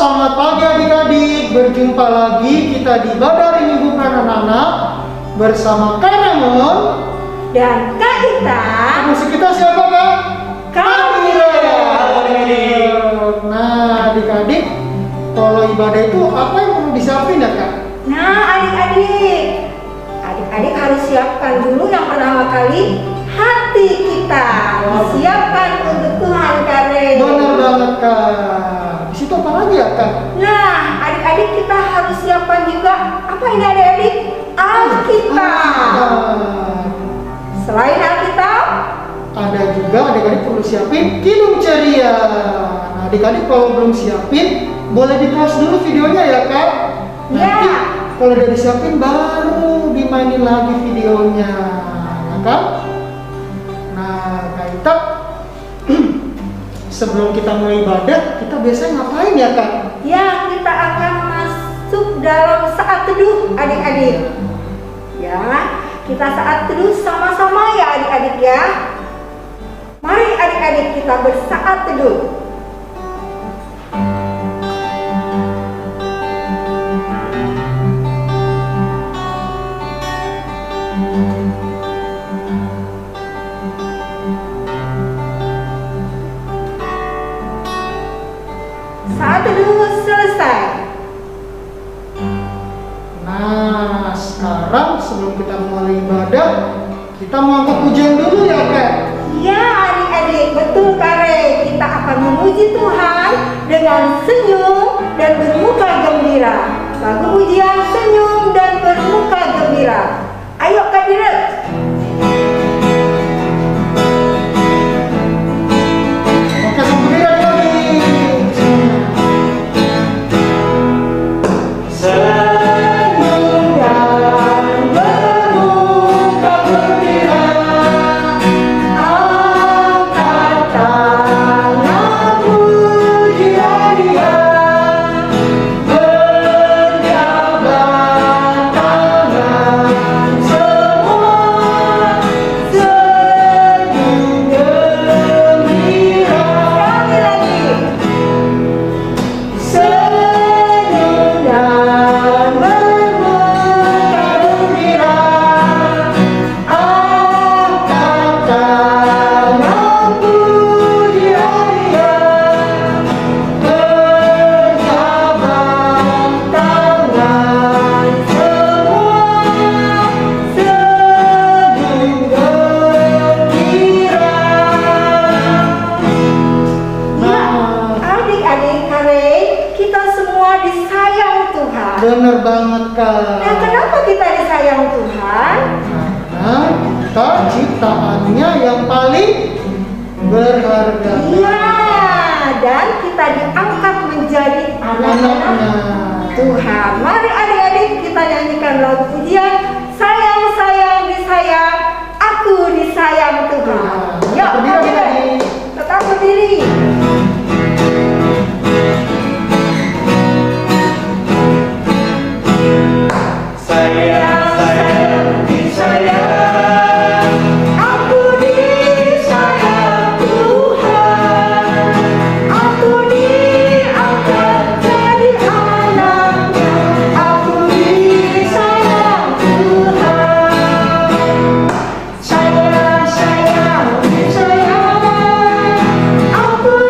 selamat pagi adik-adik. Berjumpa lagi kita di Badari Minggukan Anak-anak bersama Kak Ramon dan Kak Ita. Musik kita siapa Kak? Kamila. Nah adik-adik, kalau ibadah itu apa yang perlu disiapin ya Kak? Nah adik-adik harus siapkan dulu yang pertama kali hati kita. Siapkan untuk Tuhan Kare. Benar banget Kak. Di situ apa lagi ya Kak? Nah adik-adik kita harus siapkan juga apa ini adik-adik? Alkitab. Selain Alkitab, ada juga adik-adik perlu siapin Kidung Ceria. Nah adik-adik kalau belum siapin boleh di pause dulu videonya ya Kak. Nanti kalau udah disiapin baru dimainin lagi videonya ya Kak. Nah Kak Ita, sebelum kita mulai ibadah kita biasanya ngapain ya Kak? ya kita akan masuk dalam saat teduh adik-adik. Ya, kita saat teduh sama-sama ya adik-adik ya. Mari adik-adik kita bersaat teduh. Saat teduh selesai. Nah sekarang sebelum kita mulai ibadah kita mau angkat pujian dulu ya Kak. Ya adik-adik, betul Kare. Kita akan memuji Tuhan dengan senyum dan bermuka gembira. Lagu pujian senyum dan bermuka gembira. Ayo Kak Direk. Oke sampai lagi. Senyum dan bermuka gembira. Angkat tangan pujian Dia. Berjabat tangan semua. Senyum gembira. Sekali lagi. Senyum dan bermuka gembira. Angkat tangan pujian Dia. Berjabat tangan semua. Senyum gembira. Ya, adik-adik Kare, kita semua disayang Tuhan. Bener banget Kak. Nah, kenapa kita disayang Tuhan? Karena kita ciptaannya yang paling berharga. Iya, dan kita diangkat menjadi anak-anak Tuhan. Mari adik-adik kita nyanyikan lagu pujian Sayang, sayang, disayang, aku disayang Tuhan. Yuk, Berdiri, adik-adik, adik. tetap berdiri. Sayang, sayang, disayang, aku disayang Tuhan. Aku diangkat jadi anaknya. Aku disayang Tuhan. Sayang, sayang, disayang, aku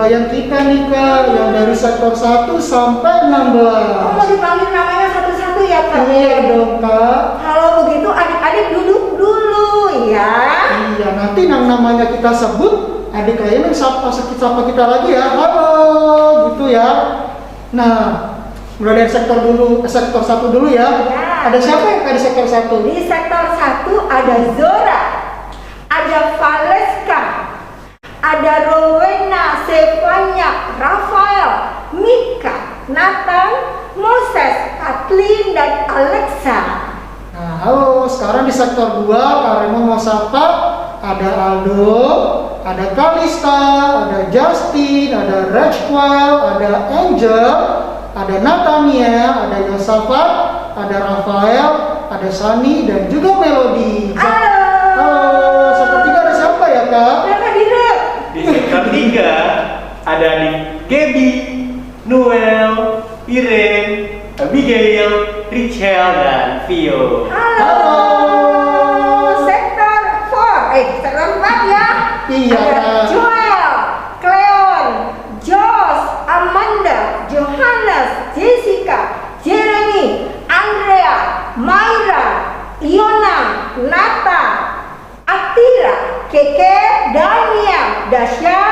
klien kita nih Kak, yang dari sektor 1 sampai 16. Oh, mau dipanggil namanya satu-satu ya Kak? Iya dong Kak. Kalau begitu adik-adik duduk dulu ya. Iya, nanti yang namanya kita sebut, adik klien yang sapa kita lagi ya. Halo, gitu ya. Nah, mulai dari sektor 1 dulu ya. Ya. Ada siapa yang di sektor 1? Di sektor 1 ada Zora, ada Valeska, ada Rowena, Stefania, Rafael, Mika, Nathan, Moses, Kathleen, dan Alexa. Nah, halo, sekarang di sektor 2 Kak Remo mau sapa. Ada Aldo, ada Kalista, ada Justin, ada Rachel, ada Angel, ada Nathania, ada Yosafat, ada Rafael, ada Sani, dan juga Melody. Halo. Halo, sektor 3 ada siapa ya Kak? Berapa direk? Di sektor 3 ada di Gaby, Noel, Irene, Abigail, Richel, dan Vio. Halo. Sektor 4 ya. Iya, Ada Kak. Joel, Cleon, Josh, Amanda, Johannes, Jessica, Jeremy, Andrea, Myra, Iona, Nata, Atira, Keke, Daniel, Dasya,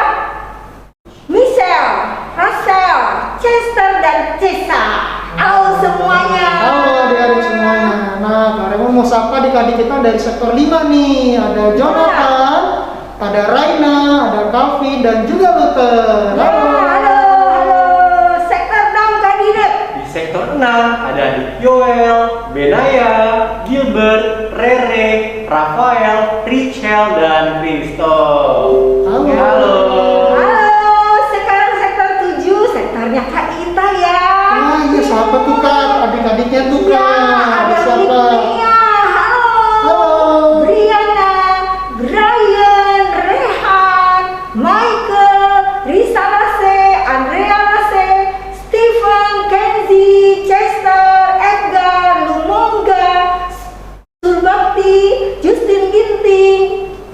Michelle, Rachel, Chester, dan Cesa. Halo semuanya. Halo adik-adik semuanya. Nah, Kak Remo mau sapa adik-adik kita dari sektor 5 nih. Ada Jonathan, ada Raina, ada Calvin, dan juga Luther. Ya, halo. Sektor 6 Kak Direk. Di sektor 6 ada di Yoel, Benaya, Gilbert, Rere, Rafael, Richel, dan Kristo. Halo. Halo. Halo, sekarang sektor 7, sektornya Kak Ita ya. Wah, iya siapa tuh Kak? Adik-adiknya tuh Ya, Kak. ada Siapa? Fitria. Halo. Halo. Brianna, Brian, Rehan, Michael, Risa Lase, Andrea Lase, Stephen, Kenzie, Chester, Edgar, Lumonga, Surbakti, Justin Ginting,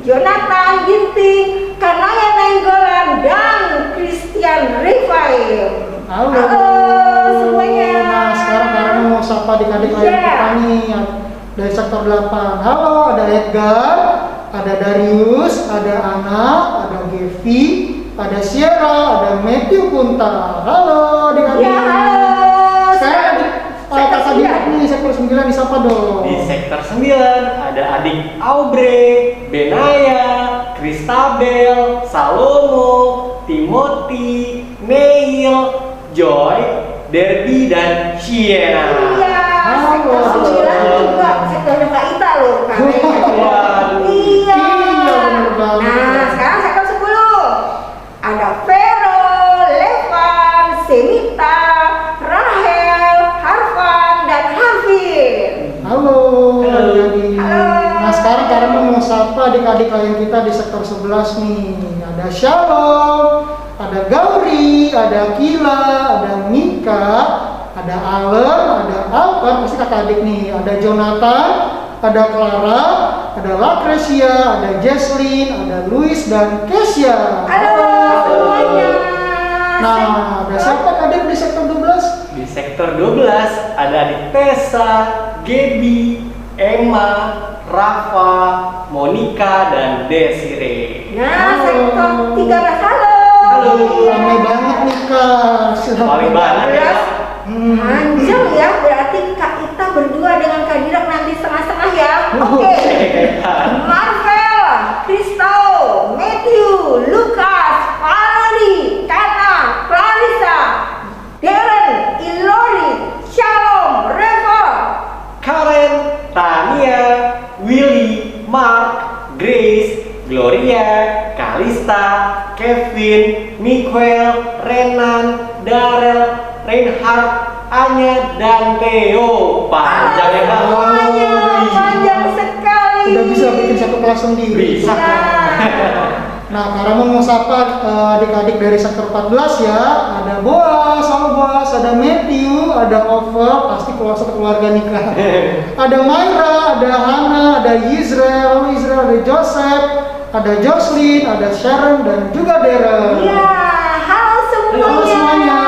Jonathan Ginting, Kanaya Nainggolan, dan Christian Rifail. Halo. Semuanya. Nah, sekarang Kak Remo mau sapa adik-adik lain Yeah. kita nih yang dari sektor 8. Halo, ada Edgar, ada Darius, ada Ana, ada Gevi, ada Sierra, ada Matthew Kunta. Halo adik-adik. Ya, halo. Sekarang adik Sektor kakak 9. nih sektor 9 disapa dong. Di sektor 9 ada adik Aubrey, Benaya, Kristabel, Salomo, Timothy, Neil, Joy, Derby, dan Sienna. Iya, sektor Halo. 9 juga sektornya Kak Ita loh, Kak. Waduh. Iya. Iya, bener banget. Nah, sekarang sektor 10. Ada Vero, Levan, Semita, Rahel, Harvan, dan Hafid. Halo adik-adik. Halo. Nah, sekarang Kak Remo mau sapa adik-adik klien kita di sektor 11 nih. Ada Shalom, ada Gauri, ada Kila, ada Mika, ada Allen, ada Alvan, pasti kakak adik nih. Ada Jonathan, ada Clara, ada Lacresia, ada Jesslyn, ada Luis, dan Kesia. Halo semuanya. Nah, ada siapa adik di sektor 12? Di sektor 12 ada adik Tessa, Gaby, Emma, Rafa, Monica, dan Desire. Nah, sektor 13. Halo. Halo. Ramai banget nih Kak. Paling banyak ya. Panjang ya, berarti Kak Ita berdua dengan Kak Direk nanti setengah-setengah ya. Oke. Marvel, Kristo, Matthew, Lucas, Valerie, Kana, Clarissa, Darren, Ilori, Shalom, Reva, Karen, Tania, Willy, Mark, Grace, Gloria, Kalista, Kevin, Miguel, Renan, Darrell, Reinhard, Anya, dan Theo. Panjang ya Kak. semuanya panjang sekali. Udah bisa bikin satu kelas sendiri. Bisa. Nah, karena mau sapa adik-adik dari sektor 14 ya. Ada Boas, halo Boas, ada Matthew, ada Ova, pasti satu keluarga nikah. Ada Myra, ada Hana, ada Israel, halo Israel, ada Joseph, ada Jocelyn, ada Sharon, dan juga Darren. Iya, semuanya.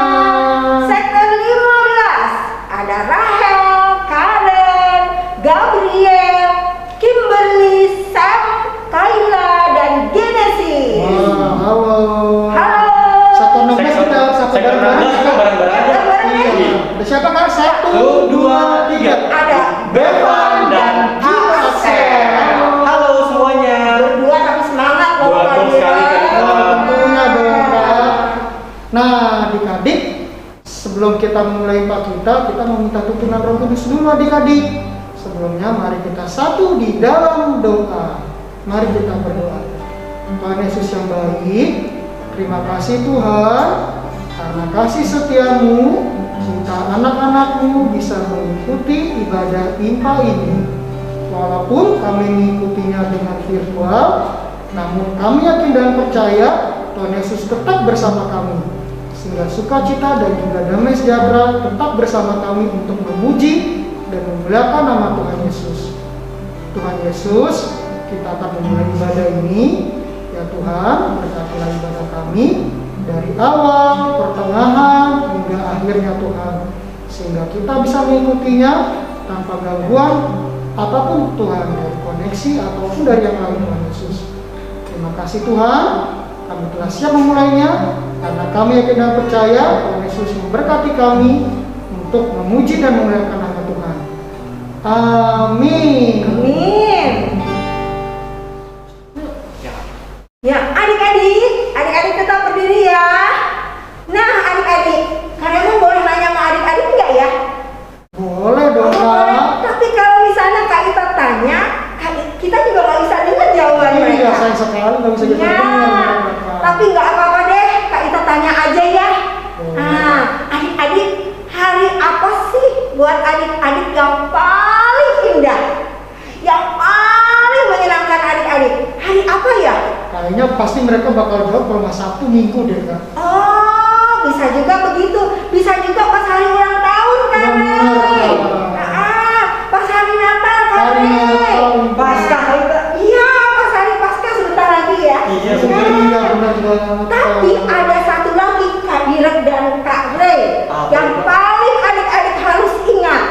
Sektor 15 ada Rahel, Karen, Gabriel, Kimberly, Sam, Kayla, dan Genesis. Wah, halo. Halo. Sektor 16 kita satu Sektor bareng-bareng. 16 kita bareng-bareng aja. Iya. Ada siapa kak? 1, 2, 3. Ada Bevan dan Axel. Halo semuanya. Berdua tapi semangat loh Betul kalian. sekali, Kak. Tentunya dong kak. Nah adik-adik, sebelum kita memulai kita mau minta tuntunan Roh Kudus dulu adik-adik. Sebelumnya mari kita satu di dalam doa. Mari kita berdoa. Tuhan Yesus yang baik, terima kasih Tuhan karena kasih setiamu kita anak-anakmu bisa mengikuti ibadah IMPA ini. Walaupun kami mengikutinya dengan virtual, namun kami yakin dan percaya Tuhan Yesus tetap bersama kami, sehingga sukacita dan juga damai sejahtera tetap bersama kami untuk memuji dan memuliakan nama Tuhan Yesus. Tuhan Yesus, kita akan memulai ibadah ini. Ya Tuhan, berkatilah ibadah kami dari awal, pertengahan, hingga akhirnya Tuhan, sehingga kita bisa mengikutinya tanpa gangguan apapun Tuhan, dari koneksi ataupun dari yang lain Tuhan Yesus. Terima kasih Tuhan, kami telah siap memulainya karena kami yakin dan percaya Tuhan Yesus memberkati kami untuk memuji dan memuliakan nama Tuhan. Amin. Amin. Ya, adik-adik tetap berdiri ya. Nah, adik-adik, kalian boleh nanya sama adik-adik enggak ya? Boleh dong Boleh. Kak. Tapi kalau misalnya Kak Ita tanya, kita juga nggak bisa dengar jawaban Iya, mereka. sayang sekali nggak bisa kita Ya, dengar. tapi nggak apa-apa deh, Kak Ita tanya aja ya. Oh. Nah, adik-adik, hari apa sih buat adik-adik yang paling indah? Yang paling menyenangkan adik-adik? Hari apa ya? Kayaknya pasti mereka bakal jawab kalau nggak Sabtu Minggu deh Kak. Oh, bisa juga begitu. Bisa juga pas hari ulang tahun kan? Benar, Kak. Pas hari Natal kan? Hari Natal. Paskah kita. Iya, pas hari Paskah sebentar lagi ya. Iya, Iya benar banget. Tapi ada satu lagi Kak Direk dan Kak Ray Apa yang itu? paling adik-adik harus ingat,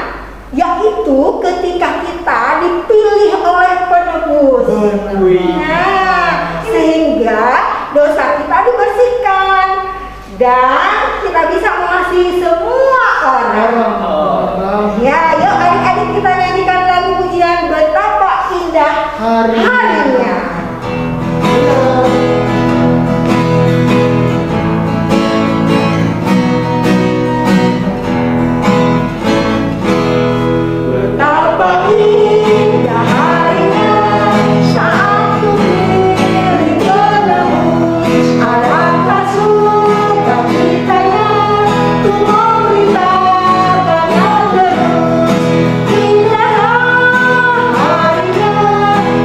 yaitu ketika kita dipilih oleh penebus. Wih. Nah, sehingga dosa kita dibersihkan dan kita bisa mengasihi semua orang. Ya, yuk adik-adik kita nyanyikan lagu pujian Betapa Indah Harinya. Betapa indah harinya saat ku pilih penebus. Alangkah sukacitanya ku memberitakannya terus. Indahlah harinya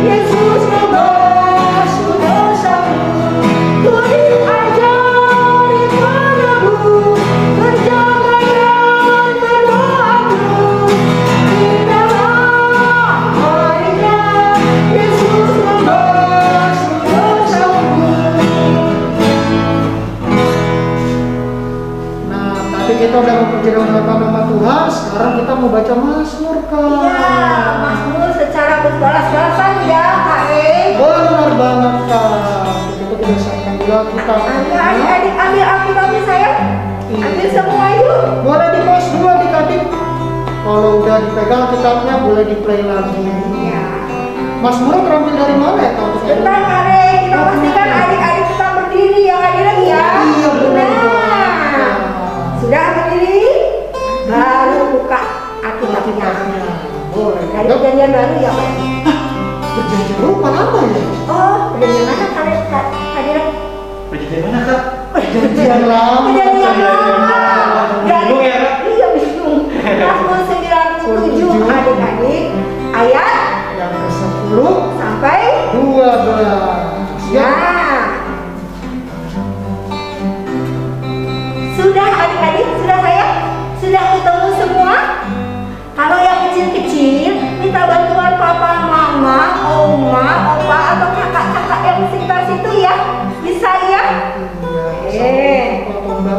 Yesus membasuh dosaku. Ku diajari penebus berjalan berdoa terus. Indahlah harinya Yesus membasuh dosaku. Nah, tadi kita udah memuji dan memuliakan nama Tuhan. Sekarang kita mau baca Mazmur Kak. Iya, Mazmur secara berbalas-balasan ya, Kak E. Benar banget Kak. Kita tidak siapkan juga kita. Adik-adik ambil Alkitabnya sayang. Ambil semua yuk. Boleh di pause dulu adik-adik. Kalau udah dipegang kitabnya boleh di play lagi. Iya. Mazmur terambil dari mana ya Kak? Bentar Kak E, kita pastikan adik-adik tetap berdiri ya Kak Direk ya. Iya, benar. Nah, sudah berdiri, baru buka Alkitabnya. Kitabnya. Boleh. Dari perjanjian baru ya Kak. Perjanjian lupa apa ya? Oh, perjanjian mana Kak Direk? Perjanjian mana Kak? Perjanjian lama. Perjanjian lama. Bingung ya, Kak? Iya bingung. Mazmur 97 adik-adik ayat Yang ke-10 sampai 12. Ya. nah. Sudah adik-adik, sudah sayang? Sudah ketemu semua? Kalau yang kecil-kecil minta bantuan papa, mama, oma, opa atau kakak-kakak yang di sekitar situ ya. Bisa ya? Iya. Eh. Atau mbak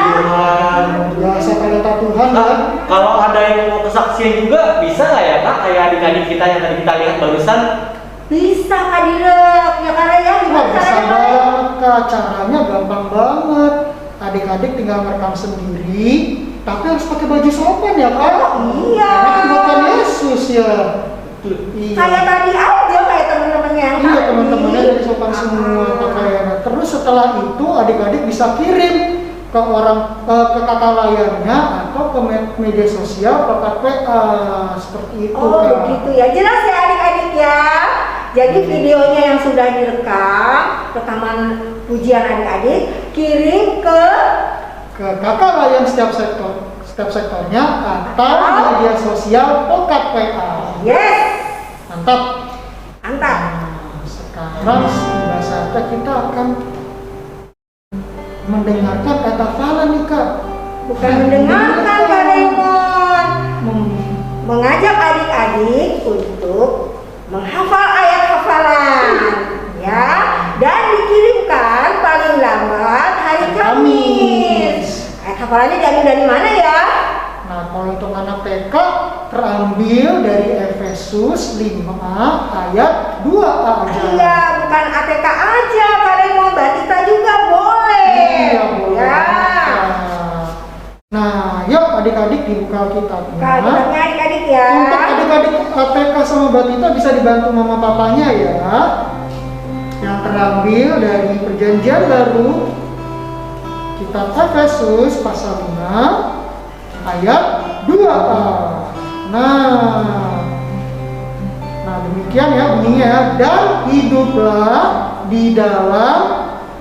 Kalau ada yang mau kesaksian juga bisa nggak ya kak? Kayak adik-adik kita yang tadi kita lihat barusan. Bisa Kak Direk, ya Kak ya, Wah, gimana bisa caranya Kak? banget Kak, caranya gampang banget. Adik-adik tinggal merekam sendiri, tapi harus pakai baju sopan ya Kak. Iya. Karena kan bukan Yesus ya. Iya. Kayak tadi aja, kayak temen-temennya yang Iya, tadi. teman-temannya dari sopan semua pakaiannya. Terus setelah itu adik-adik bisa kirim ke orang ke kakak layarnya atau ke media sosial lewat WA seperti itu Oh Kak. begitu ya, jelas ya adik-adik ya. Jadi videonya yang sudah direkam, rekaman pujian adik-adik, kirim ke Kakak layan setiap sektornya atau media sosial pokat WA. yes, Mantap. mantap. Nah, sekarang sudah saatnya kita akan mendengarkan kata hafalan nih Kak. Bukan mendengarkan Kak Raymond, Mem- mengajak adik-adik untuk menghafal ayat hafalan, ya, dan dikirimkan paling lambat hari Kamis. Ayat hafalannya diambil dari mana ya? Nah, kalau untuk anak TK terambil dari Efesus 5 ayat 2a aja. Iya, bukan ATK aja, Kak Raymond, Batita juga boleh. Iya, boleh. Ya. Nah, yuk adik-adik dibuka kitabnya. Kitabnya adik-adik ya. Untuk adik-adik TK sama Batita bisa dibantu mama papanya ya. Yang terambil dari Perjanjian Baru, kitab Efesus pasal 5 ayat 2a. Nah demikian ya bunyinya ya. Dan hiduplah di dalam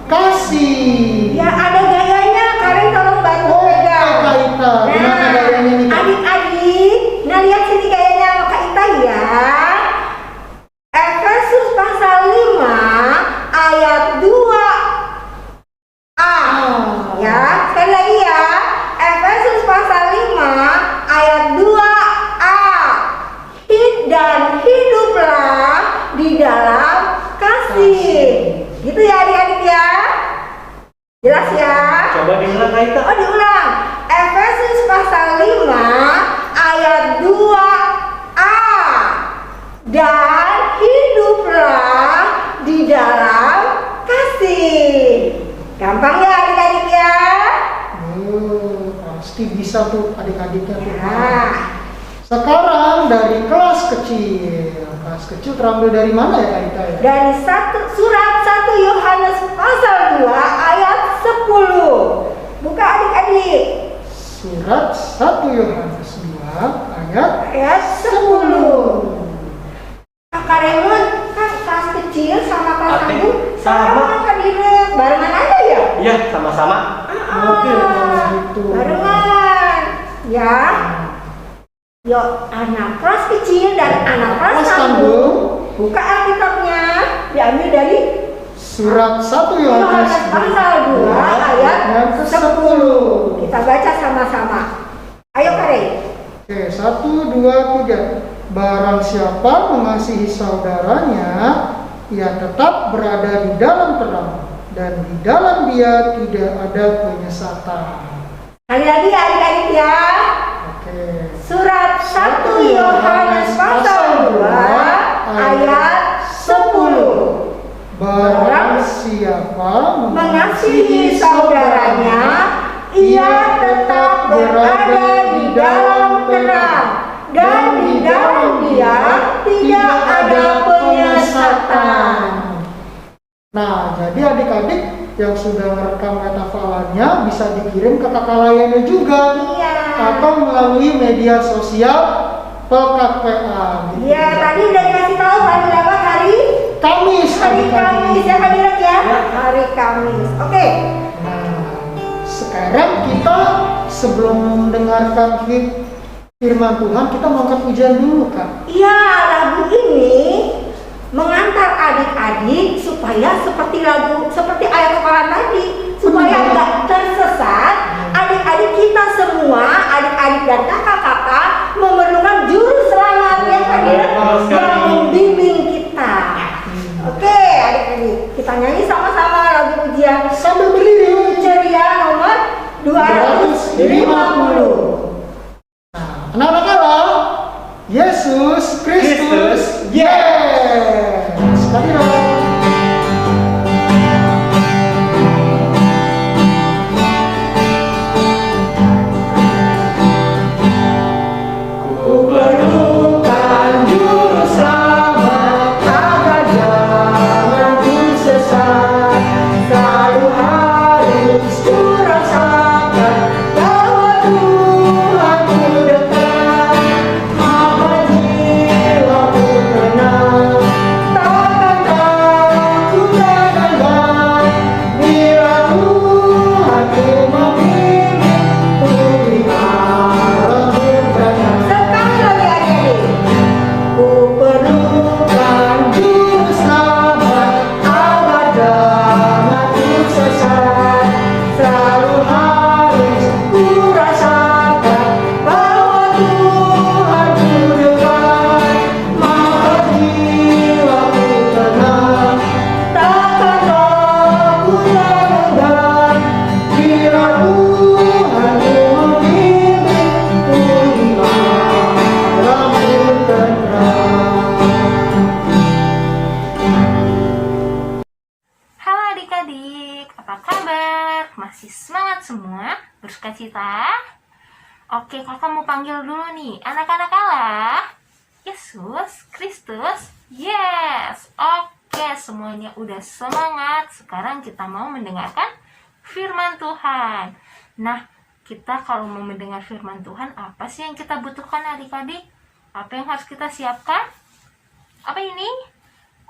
kasih. Ya ada gayanya, Karen tolong bantu pegang. Kak Ita, gimana gayanya nih Kak? Adik-adik, nah lihat sini gayanya Kak Ita ya. Efesus pasal 5 ayat 2a. Ya, sekali lagi ya. Efesus pasal 5 ayat 2a. Dan hiduplah di dalam kasih. Gitu ya adik-adik ya. Jelas ya? Coba diulang kak Ita. Oh diulang. Efesus pasal 5 ayat 2a. Dan hiduplah di dalam kasih. Gampang ya adik-adik ya? Pasti bisa tuh adik-adiknya tuh. Ya. Sekarang dari kelas kecil. Kelas kecil terambil dari mana ya Kak Ita ya? Dari surat 1 Yohanes pasal 2 ayat 10. Buka adik-adik. Surat 1 Yohanes 2 ayat 10. Kak Raymond kan kelas kecil sama kelas Ate, satu sama. Kak Direk. Barengan aja ya? Iya sama-sama. Oke, kalau gitu. Barengan. Ya. Yuk, anak kelas kecil dan anak kelas Kelas satu. tanggung. Buka Alkitabnya. Diambil dari Surat 1 Yohanes Yohanes pasal 2 ayat yang ke-10. Kita baca sama-sama. Ayo Kak Ray. Oke, 1, 2, 3. Barang siapa mengasihi saudaranya, ia tetap berada di dalam terang, dan di dalam dia tidak ada penyesatan. Kali lagi ya adik-adik ya. Oke. Surat 1 Yohanes pasal 2 ayat 10. Barang siapa Mengasihi saudaranya, ia tetap berada di dalam terang, dan di dalam dia tidak ada penyesatan. Nah, jadi adik-adik yang sudah merekam hafalannya bisa dikirim ke kakak layannya juga. Iya. Atau melalui media sosial pekat PA. Gitu. Iya, tadi udah dikasih tahu hari apa? Hari Kamis. Kamis ya Kak Direk ya? Hari Kamis. Oke. Nah, sekarang kita sebelum mendengarkan firman Tuhan, kita mau angkat pujian dulu Kak. Iya, lagu ini mengantar adik-adik supaya seperti ayat hafalan tadi, supaya nggak tersesat. Adik-adik kita semua, adik-adik dan kakak-kakak memerlukan juru selamat ya Kak Direk, yang membimbing kita. Oke, adik-adik, kita nyanyi sama-sama lagu pujian Sambil berdiri. ceria nomor 250. Nah, anak-anak Allah, Yesus Kristus, yes! Sekali dong. Ku perlukan juru selamat agar jangan ku sesat. Selalu harus ku rasakan bahwa Tuhanku dekat. Maka jiwaku tenang, takkan takut dan enggan. Bila Tuhanku membimbing, ku bimbang tenang. Sekali lagi adik-adik. Ku perlukan juru selamat agar jangan ku sesat. Selalu harus ku rasakan bahwa Tuhanku dekat. Maka jiwaku tenang, takkan takut dan enggan. Bila Tuhanku membimbing, ku bimbang tenang. Halo adik-adik, apa kabar? Masih semangat semua? Bersukacita? Oke, kakak mau panggil dulu nih anak-anak Allah, Yesus Kristus, yes. Oke, semuanya udah semangat. Sekarang kita mau mendengarkan firman Tuhan. Nah, kita kalau mau mendengar firman Tuhan, apa sih yang kita butuhkan adik-adik? Apa yang harus kita siapkan? Apa ini?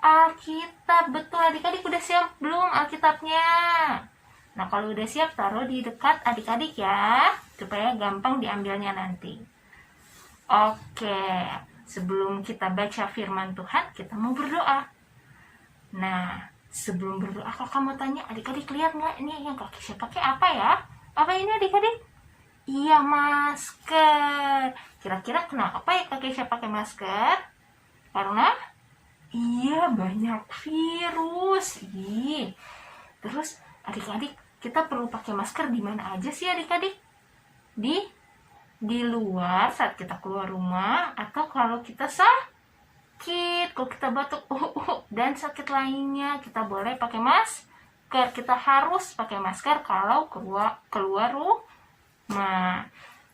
Alkitab, betul adik-adik, udah siap belum Alkitabnya? Nah, kalau udah siap taruh di dekat adik-adik ya, supaya gampang diambilnya nanti. Oke, sebelum kita baca firman Tuhan, kita mau berdoa. Nah, sebelum berdoa kakak mau tanya, adik-adik lihat nggak ini yang Kak Keisha pakai apa ya? Apa ini adik-adik? Iya, masker. Kira-kira kenapa ya Kak Keisha pakai masker? Karena iya, banyak virus. Ih. Terus adik-adik, kita perlu pakai masker di mana aja sih adik-adik? Di luar saat kita keluar rumah, atau kalau kita sakit, kalau kita batuk dan sakit lainnya, kita boleh pakai masker. Kita harus pakai masker kalau keluar rumah.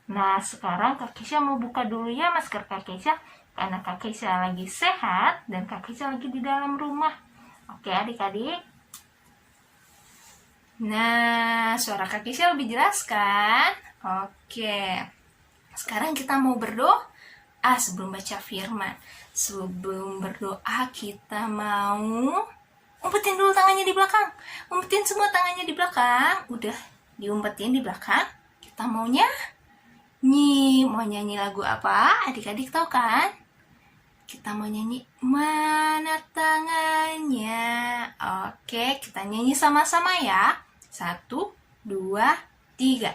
Nah, sekarang Kak Keisha mau buka dulu ya masker Kak Keisha, karena Kak Keisha lagi sehat dan Kak Keisha lagi di dalam rumah. Oke adik-adik. Nah, suara Kak Keisha lebih jelas kan? Oke. Sekarang kita mau berdoa sebelum baca firman. Sebelum berdoa kita mau umpetin dulu tangannya di belakang. Umpetin semua tangannya di belakang. Udah diumpetin di belakang. Kita mau nyanyi lagu apa? Adik-adik tahu kan? Kita mau nyanyi Mana Tangannya. Oke, kita nyanyi sama-sama ya. 1, 2, 3.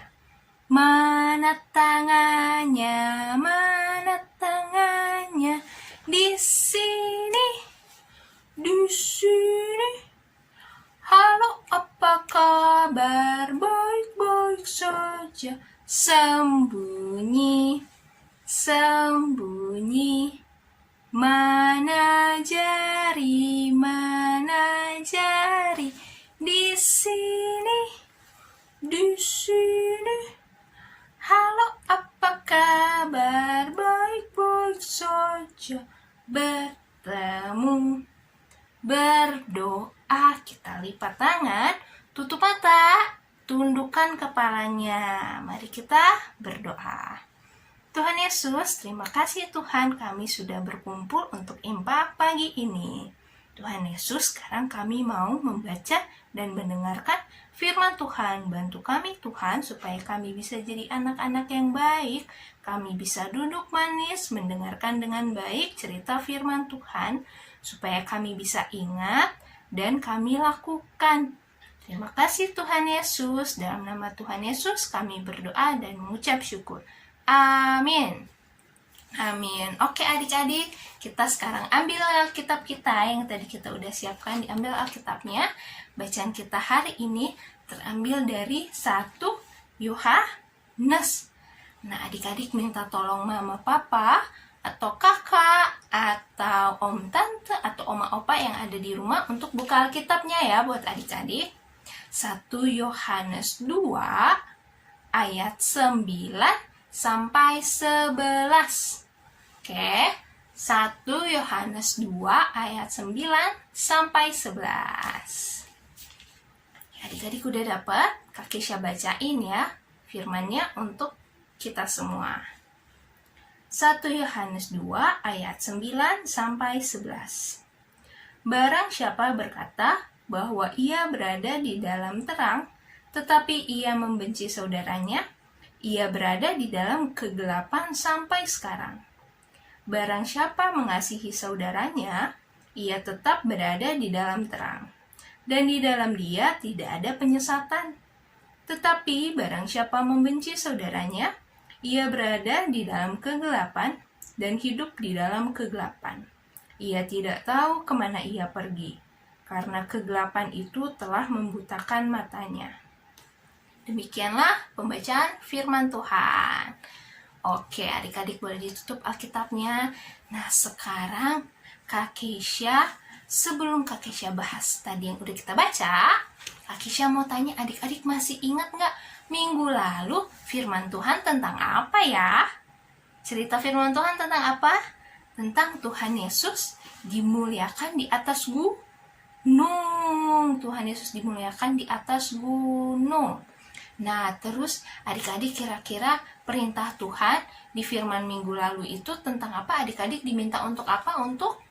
Mana tangannya, mana tangannya, di sini, di sini. Halo, apa kabar? Baik-baik saja. Sembunyi, sembunyi. Mana jari, di sini, di sini. Halo, apa kabar? Baik-baik saja. Bertemu, berdoa. Kita lipat tangan, tutup mata, tundukkan kepalanya. Mari kita berdoa. Tuhan Yesus, terima kasih Tuhan, kami sudah berkumpul untuk impak pagi ini. Tuhan Yesus, sekarang kami mau membaca dan mendengarkan firman Tuhan. Bantu kami Tuhan, supaya kami bisa jadi anak-anak yang baik. Kami bisa duduk manis, mendengarkan dengan baik cerita firman Tuhan, supaya kami bisa ingat dan kami lakukan. Terima kasih Tuhan Yesus, dalam nama Tuhan Yesus kami berdoa dan mengucap syukur. Amin. Amin. Oke adik-adik, kita sekarang ambil Alkitab kita yang tadi kita udah siapkan, diambil Alkitabnya. Bacaan kita hari ini terambil dari 1 Yohanes Nah, adik-adik minta tolong mama, papa, atau kakak, atau om, tante, atau oma, opa yang ada di rumah untuk buka Alkitabnya ya buat adik-adik. 1 Yohanes 2 ayat 9 sampai 11. Oke, 1 Yohanes 2 ayat 9 sampai 11. Adik-adik udah dapat? Kak Kesha bacain ya firmannya untuk kita semua. 1 Yohanes 2 ayat 9 sampai 11. Barang siapa berkata bahwa ia berada di dalam terang, tetapi ia membenci saudaranya, ia berada di dalam kegelapan sampai sekarang. Barang siapa mengasihi saudaranya, ia tetap berada di dalam terang, dan di dalam dia tidak ada penyesatan. Tetapi barang siapa membenci saudaranya, ia berada di dalam kegelapan dan hidup di dalam kegelapan. Ia tidak tahu kemana ia pergi, karena kegelapan itu telah membutakan matanya. Demikianlah pembacaan firman Tuhan. Oke, adik-adik boleh ditutup Alkitabnya. Nah, sekarang Kak Kesha, sebelum Kak Kesha bahas tadi yang udah kita baca, Kak Kesha mau tanya adik-adik masih ingat nggak minggu lalu firman Tuhan tentang apa ya? Cerita firman Tuhan tentang apa? Tentang Tuhan Yesus dimuliakan di atas gunung. Tuhan Yesus dimuliakan di atas gunung. Nah, terus adik-adik kira-kira perintah Tuhan di firman minggu lalu itu tentang apa? Adik-adik diminta untuk apa? Untuk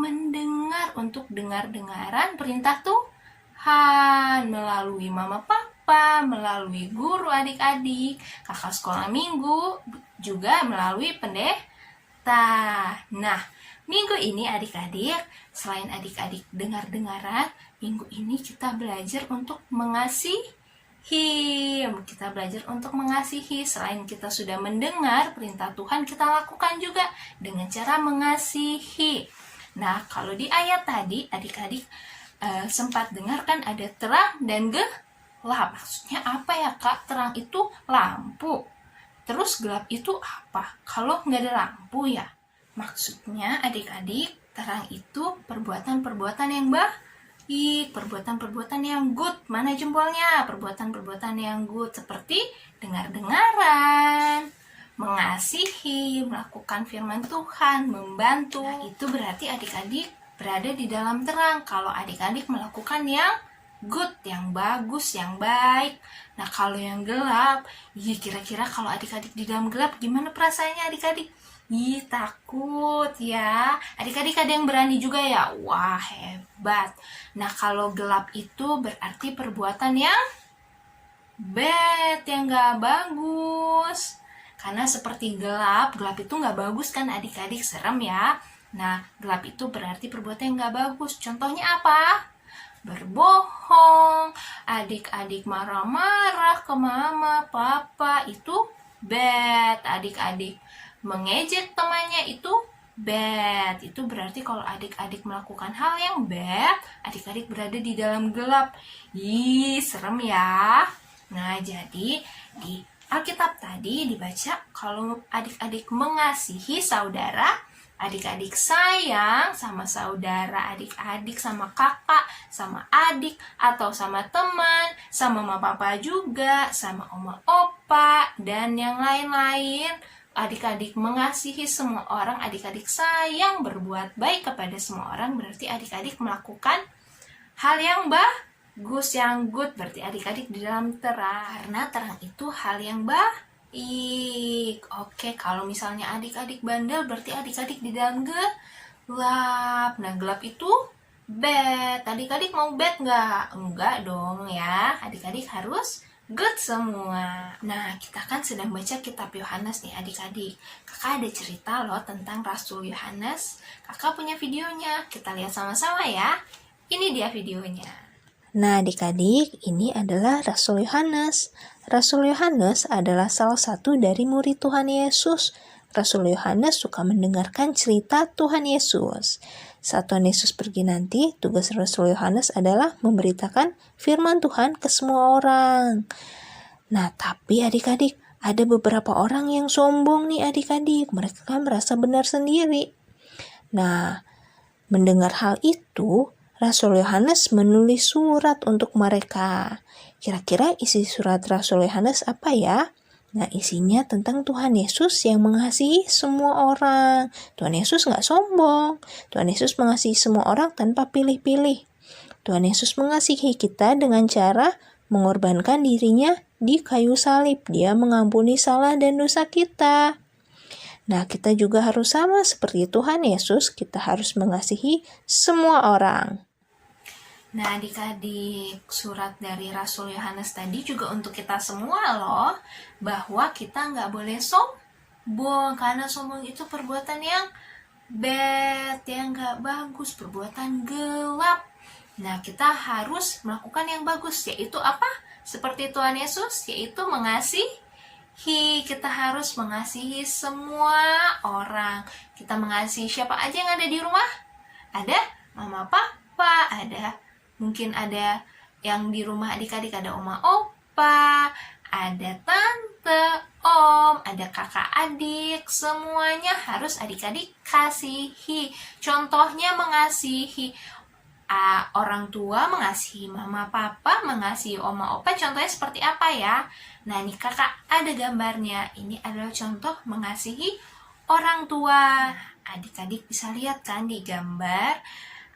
mendengar, untuk dengar-dengaran perintah Tuhan melalui mama papa, melalui guru adik-adik, kakak sekolah minggu, juga melalui pendeta. Nah, minggu ini adik-adik, selain adik-adik dengar-dengaran, minggu ini kita belajar untuk mengasihi. Kita belajar untuk mengasihi. Selain kita sudah mendengar perintah Tuhan, kita lakukan juga dengan cara mengasihi. Nah, kalau di ayat tadi, adik-adik sempat dengarkan ada terang dan gelap. Maksudnya apa ya, Kak? Terang itu lampu. Terus gelap itu apa? Kalau nggak ada lampu ya? Maksudnya adik-adik, terang itu perbuatan-perbuatan yang baik, perbuatan-perbuatan yang good. Mana jempolnya? Perbuatan-perbuatan yang good seperti dengar-dengaran, mengasihi, melakukan firman Tuhan, membantu. Nah, itu berarti adik-adik berada di dalam terang. Kalau adik-adik melakukan yang good, yang bagus, yang baik. Nah, kalau yang gelap, kira-kira kalau adik-adik di dalam gelap gimana perasaannya adik-adik? Takut ya. Adik-adik ada yang berani juga ya? Wah, hebat. Nah, kalau gelap itu berarti perbuatan yang bad, yang gak bagus. Karena seperti gelap itu gak bagus kan adik-adik, serem ya. Nah, gelap itu berarti perbuatan yang gak bagus. Contohnya apa? Berbohong, adik-adik marah-marah ke mama, papa, itu bad. Adik-adik mengejek temannya itu bad. Itu berarti kalau adik-adik melakukan hal yang bad, adik-adik berada di dalam gelap. Serem ya. Nah, jadi di Alkitab tadi dibaca kalau adik-adik mengasihi saudara, adik-adik sayang sama saudara, adik-adik sama kakak, sama adik, atau sama teman, sama mama papa juga, sama oma opa, dan yang lain-lain. Adik-adik mengasihi semua orang, adik-adik sayang, berbuat baik kepada semua orang, berarti adik-adik melakukan hal yang bagus, yang good, berarti adik-adik di dalam terang. Karena terang itu hal yang baik. Oke, kalau misalnya adik-adik bandel, berarti adik-adik di dalam gelap. Nah, gelap itu bad. Adik-adik mau bad nggak? Enggak dong ya. Adik-adik harus good semua. Nah, kita kan sedang baca kitab Yohanes nih adik-adik. Kakak ada cerita loh tentang Rasul Yohanes. Kakak punya videonya. Kita lihat sama-sama ya. Ini dia videonya. Nah, adik-adik, ini adalah Rasul Yohanes. Rasul Yohanes adalah salah satu dari murid Tuhan Yesus. Rasul Yohanes suka mendengarkan cerita Tuhan Yesus. Saat Tuhan Yesus pergi nanti, tugas Rasul Yohanes adalah memberitakan firman Tuhan ke semua orang. Nah, tapi adik-adik, Ada beberapa orang yang sombong nih adik-adik, mereka merasa benar sendiri. Nah, mendengar hal itu, Rasul Yohanes menulis surat untuk mereka. Kira-kira isi surat Rasul Yohanes apa ya? Nah, isinya tentang Tuhan Yesus yang mengasihi semua orang. Tuhan Yesus nggak sombong. Tuhan Yesus mengasihi semua orang tanpa pilih-pilih. Tuhan Yesus mengasihi kita dengan cara mengorbankan dirinya di kayu salib. Dia mengampuni salah dan dosa kita. Nah, kita juga harus sama seperti Tuhan Yesus, kita harus mengasihi semua orang. Nah, adik-adik, surat dari Rasul Yohanes tadi juga untuk kita semua loh, bahwa kita nggak boleh sombong, karena sombong itu perbuatan yang bad, yang nggak bagus, perbuatan gelap. Nah, kita harus melakukan yang bagus, yaitu apa? Seperti Tuhan Yesus, yaitu mengasihi. Kita harus mengasihi semua orang. Kita mengasihi siapa aja yang ada di rumah. Ada mama papa, mungkin ada yang di rumah adik-adik, ada oma opa, ada tante, om, ada kakak adik, semuanya harus adik-adik kasihi. Contohnya mengasihi orang tua, mengasihi mama papa, mengasihi oma opa, contohnya seperti apa ya? Nah, ini kakak ada gambarnya. Ini adalah contoh mengasihi orang tua. Adik-adik bisa lihat kan di gambar,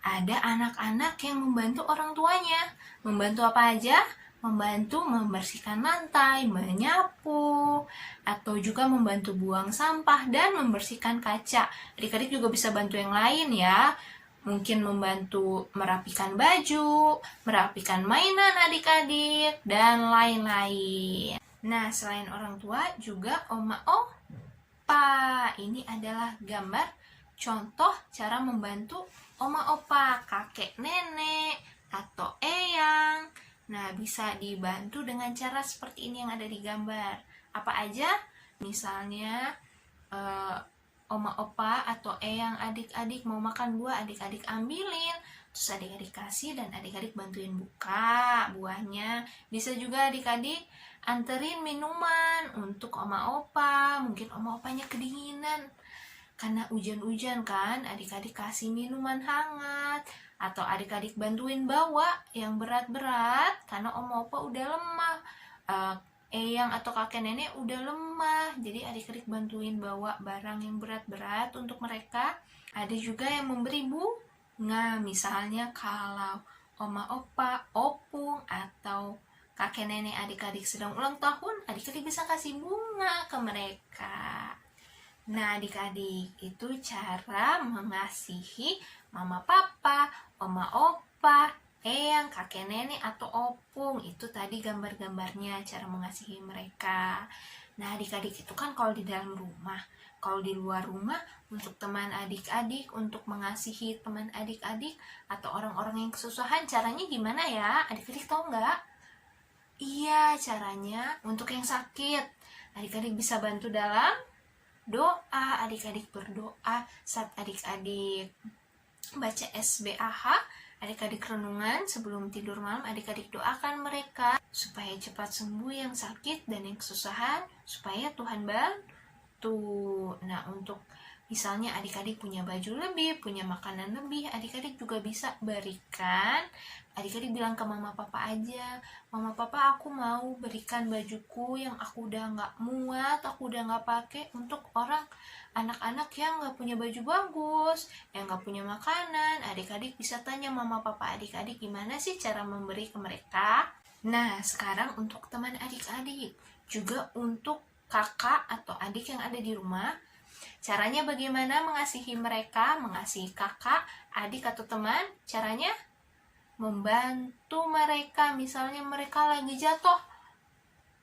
ada anak-anak yang membantu orang tuanya. Membantu apa aja? Membantu membersihkan lantai, menyapu, atau juga membantu buang sampah dan membersihkan kaca. Adik-adik juga bisa bantu yang lain ya. Mungkin membantu merapikan baju, merapikan mainan adik-adik, dan lain-lain. Nah, selain orang tua juga oma opa. Ini adalah gambar contoh cara membantu oma opa, kakek nenek, atau eyang. Nah, bisa dibantu dengan cara seperti ini yang ada di gambar. Apa aja? Misalnya oma opa atau eyang adik-adik mau makan buah, adik-adik ambilin, terus adik-adik kasih dan adik-adik bantuin buka buahnya. Bisa juga adik-adik anterin minuman untuk oma opa, mungkin oma opanya kedinginan karena hujan-hujan kan, adik-adik kasih minuman hangat, atau adik-adik bantuin bawa yang berat-berat karena oma opa udah lemah, eyang atau kakek nenek udah lemah, jadi adik-adik bantuin bawa barang yang berat-berat untuk mereka. Ada juga yang memberi bunga, misalnya kalau oma opa, opung, atau kakek nenek adik-adik sedang ulang tahun, adik-adik bisa kasih bunga ke mereka. Nah, adik-adik, itu cara mengasihi mama papa, oma opa, eyang, kakek nenek, atau opung. Itu tadi gambar-gambarnya cara mengasihi mereka. Nah, adik-adik itu kan kalau di dalam rumah. Kalau di luar rumah, untuk teman adik-adik, untuk mengasihi teman adik-adik atau orang-orang yang kesusahan, caranya gimana ya? Adik-adik tahu nggak? Iya, caranya untuk yang sakit. Adik-adik bisa bantu dalam doa. Adik-adik berdoa saat adik-adik baca SBAH, adik-adik renungan sebelum tidur malam, adik-adik doakan mereka supaya cepat sembuh yang sakit dan yang kesusahan, supaya Tuhan bantu. Nah, untuk misalnya adik-adik punya baju lebih, punya makanan lebih, adik-adik juga bisa berikan. Adik-adik bilang ke mama papa aja, mama papa aku mau berikan bajuku yang aku udah gak muat, aku udah gak pakai untuk orang anak-anak yang gak punya baju bagus, yang gak punya makanan. Adik-adik bisa tanya mama papa adik-adik gimana sih cara memberi ke mereka. Nah, sekarang untuk teman adik-adik, juga untuk kakak atau adik yang ada di rumah, caranya bagaimana mengasihi mereka, mengasihi kakak, adik atau teman? Caranya membantu mereka. Misalnya mereka lagi jatuh.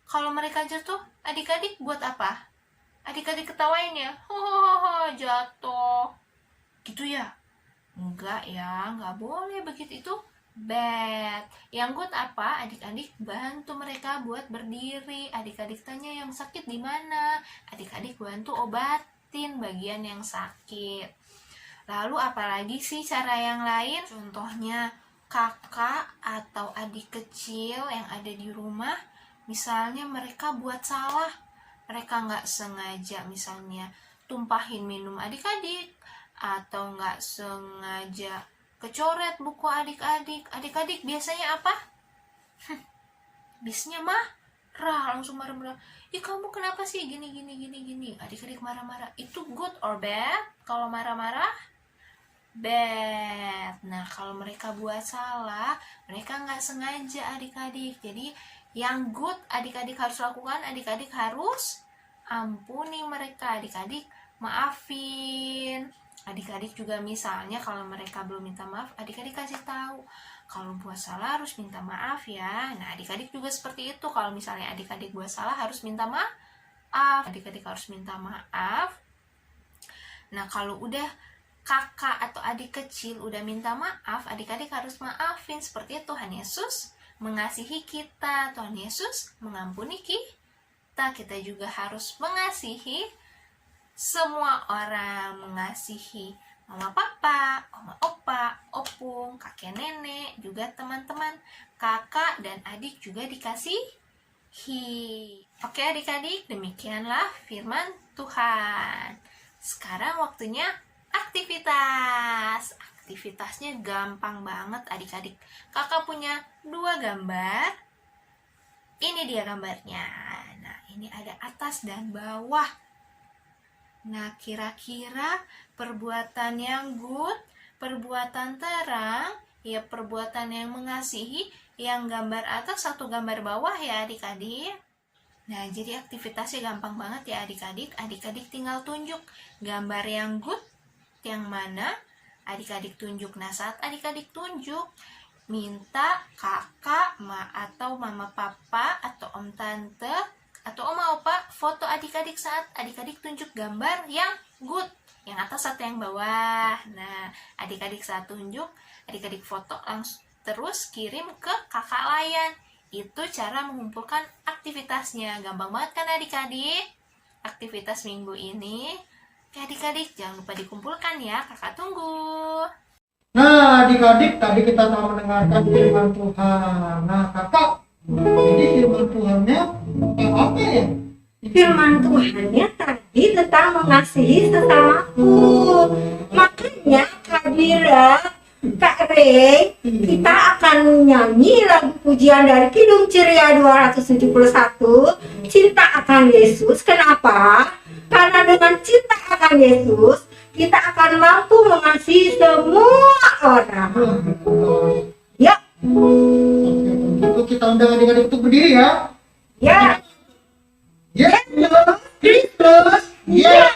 Kalau mereka jatuh, adik-adik buat apa? Adik-adik ketawain ya, hohoho jatuh. Gitu ya? Enggak ya, enggak boleh begitu, itu bad. Yang good apa? Adik-adik bantu mereka buat berdiri. Adik-adik tanya yang sakit di mana. Adik-adik bantu obatin bagian yang sakit. Lalu apalagi sih cara yang lain? Contohnya kakak atau adik kecil yang ada di rumah, misalnya mereka buat salah. mereka nggak sengaja misalnya tumpahin minum adik-adik, atau nggak sengaja kecoret buku adik-adik biasanya apa? Bisnya marah, langsung marah-marah. Ih, kamu kenapa sih gini. Adik-adik marah-marah. Itu good or bad? Kalau marah-marah, bad. Nah, kalau mereka buat salah, mereka nggak sengaja adik-adik. Jadi, yang good adik-adik harus lakukan, adik-adik harus ampuni mereka. Adik-adik maafin. Adik-adik juga misalnya kalau mereka belum minta maaf, adik-adik kasih tahu. Kalau buat salah harus minta maaf ya. Nah, adik-adik juga seperti itu. Kalau misalnya adik-adik buat salah harus minta maaf. Adik-adik harus minta maaf. Nah, kalau udah kakak atau adik kecil udah minta maaf, adik-adik harus maafin. Seperti Tuhan Yesus mengasihi kita. Tuhan Yesus mengampuni kita. Kita juga harus mengasihi semua orang, mengasihi mama papa, oma opa, opung, kakek nenek, juga teman-teman, kakak dan adik juga dikasihi. Oke adik-adik, demikianlah firman Tuhan. Sekarang waktunya aktivitas. Aktivitasnya gampang banget adik-adik. Kakak punya 2 gambar. Ini dia gambarnya. Nah, ini ada atas dan bawah. Nah, kira-kira perbuatan yang good, perbuatan terang, ya perbuatan yang mengasihi, yang gambar atas satu gambar bawah ya adik-adik. Nah, jadi aktivitasnya gampang banget ya adik-adik. Adik-adik tinggal tunjuk gambar yang good, yang mana adik-adik tunjuk. Nah, saat adik-adik tunjuk, minta kakak, atau mama papa, atau om tante, atau oma opa foto adik-adik saat adik-adik tunjuk gambar yang good, yang atas atau yang bawah. Nah, adik-adik saat tunjuk, adik-adik foto langsung terus kirim ke kakak layan. Itu cara mengumpulkan aktivitasnya. Gampang banget kan adik-adik? Aktivitas minggu ini. Oke adik-adik, jangan lupa dikumpulkan ya, kakak tunggu. Nah, adik-adik, tadi kita telah mendengarkan firman Tuhan. Nah, kakak, jadi firman Tuhannya apa ya? Firman Tuhannya tadi tentang mengasihi sesamaku. Makanya Kak Dira, Kak Rey, kita akan nyanyi lagu pujian dari Kidung Ceria 271, Cinta Akan Yesus. Kenapa? Karena dengan cinta akan Yesus, kita akan mampu mengasihi semua orang. Ya. Itu kita undang adik-adik untuk berdiri ya. Ya. Yesus Kristus. Ya.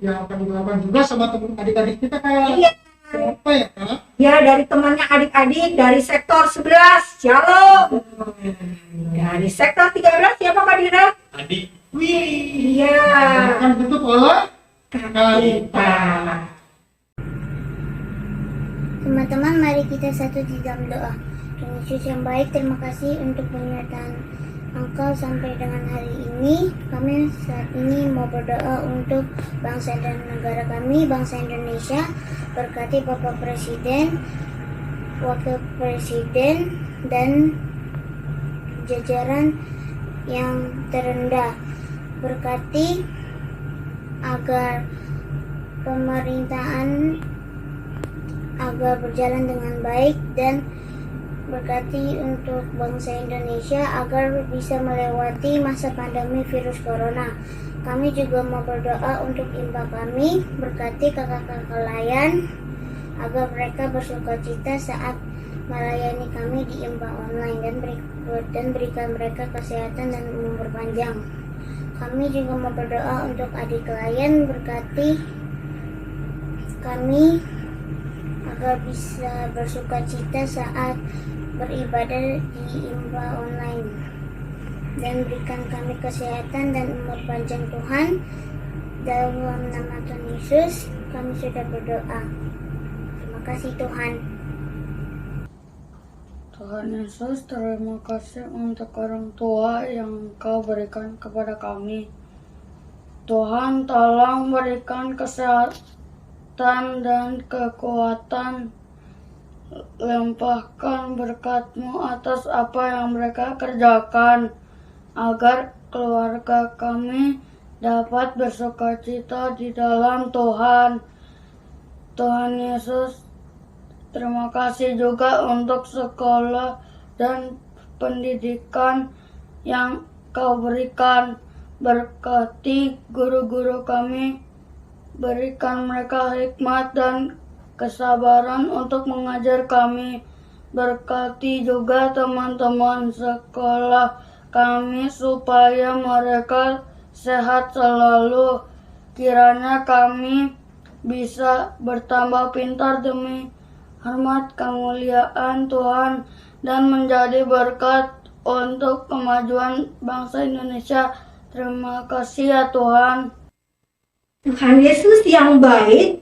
Yang akan dilakukan juga sama teman adik-adik kita kayak apa ya Kak? Ya, dari temannya adik-adik dari sektor 11, Shalom. Dari sektor 13 siapa Kak Dira? Adik. Wih, iya. Akan tutup oleh Kita. Teman-teman, mari kita satu di dalam doa. Tuhan Yesus yang baik, terima kasih untuk penyertaan Engkau sampai dengan hari ini. Kami saat ini mau berdoa untuk bangsa dan negara kami, bangsa Indonesia. Berkati Bapak Presiden, Wakil Presiden, dan jajaran yang terendah. Berkati agar pemerintahan agar berjalan dengan baik, dan berkati untuk bangsa Indonesia agar bisa melewati masa pandemi virus corona. Kami juga mau berdoa untuk IMPA kami, berkati kakak-kakak layan agar mereka bersukacita saat melayani kami di Imba Online, dan berikan mereka kesehatan dan umur panjang. Kami juga mau berdoa untuk adik klien, berkati kami agar bisa bersukacita saat beribadah di Imba Online, dan berikan kami kesehatan dan umur panjang Tuhan. Dalam nama Tuhan Yesus kami sudah berdoa. Terima kasih Tuhan. Tuhan Yesus, terima kasih untuk orang tua yang Kau berikan kepada kami. Tuhan, tolong berikan kesehatan dan kekuatan. Limpahkan berkat-Mu atas apa yang mereka kerjakan, agar keluarga kami dapat bersukacita di dalam Tuhan. Tuhan Yesus, terima kasih juga untuk sekolah dan pendidikan yang Kau berikan. Berkati guru-guru kami, berikan mereka hikmat dan kesabaran untuk mengajar kami. Berkati juga teman-teman sekolah kami supaya mereka sehat selalu. Kiranya kami bisa bertambah pintar demi hormat kemuliaan Tuhan dan menjadi berkat untuk kemajuan bangsa Indonesia. Terima kasih ya Tuhan. Tuhan Yesus yang baik,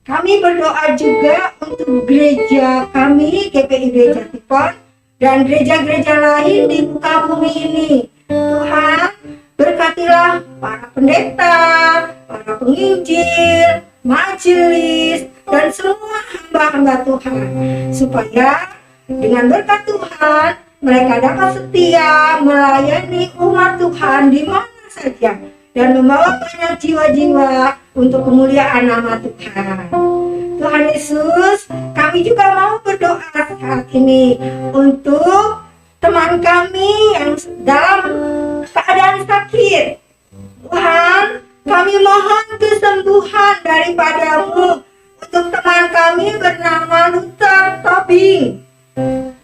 kami berdoa juga untuk gereja kami, GPIB Jatipon, dan gereja-gereja lain di muka bumi ini. Tuhan, berkatilah para pendeta, para penginjil, majelis, dan semua hamba-hamba Tuhan, supaya dengan berkat Tuhan mereka dapat setia melayani umat Tuhan di mana saja dan membawa banyak jiwa-jiwa untuk kemuliaan nama Tuhan. Tuhan Yesus, kami juga mau berdoa saat ini untuk teman kami yang dalam keadaan sakit. Tuhan, kami mohon kesembuhan daripada-Mu untuk teman kami bernama Luther Tobing.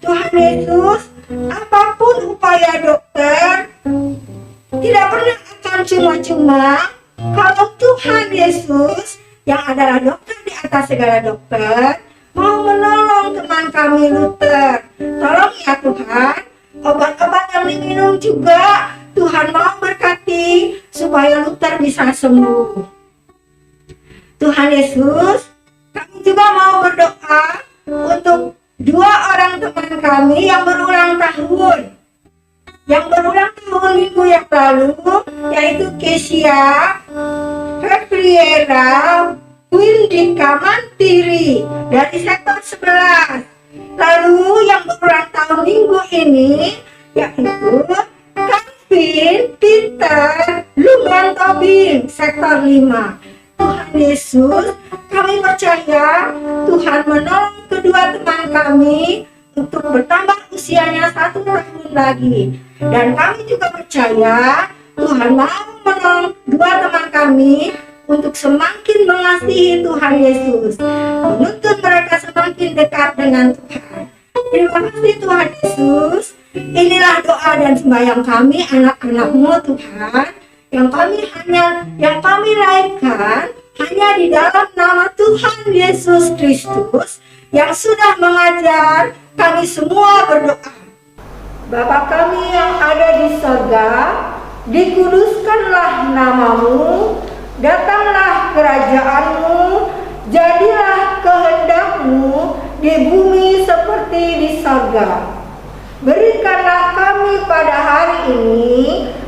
Tuhan Yesus, apapun upaya dokter tidak pernah akan cuma-cuma kalau Tuhan Yesus yang adalah dokter di atas segala dokter mau menolong teman kami Luther. Tolong ya Tuhan, obat-obat yang diminum juga Tuhan mau berkati supaya Luther bisa sembuh. Tuhan Yesus, kami juga mau berdoa untuk 2 orang teman kami yang berulang tahun. Yang berulang tahun minggu yang lalu, yaitu Kesia Febriera Windika Mantiri dari sektor 11. Lalu yang berulang tahun minggu ini, yaitu Calvin Peter Luman Tobing sektor 5. Tuhan Yesus, kami percaya Tuhan menolong kedua teman kami untuk bertambah usianya 1 tahun lagi. Dan kami juga percaya Tuhan mau menolong 2 teman kami untuk semakin mengasihi Tuhan Yesus, menuntut mereka semakin dekat dengan Tuhan. Terima kasih Tuhan Yesus. Inilah doa dan sembahyang kami anak-anak-Mu Tuhan, yang kami naikkan hanya di dalam nama Tuhan Yesus Kristus yang sudah mengajar kami semua berdoa. Bapa kami yang ada di sorga, dikuduskanlah nama-Mu, datanglah kerajaan-Mu, jadilah kehendak-Mu di bumi seperti di sorga. Berikanlah kami pada hari ini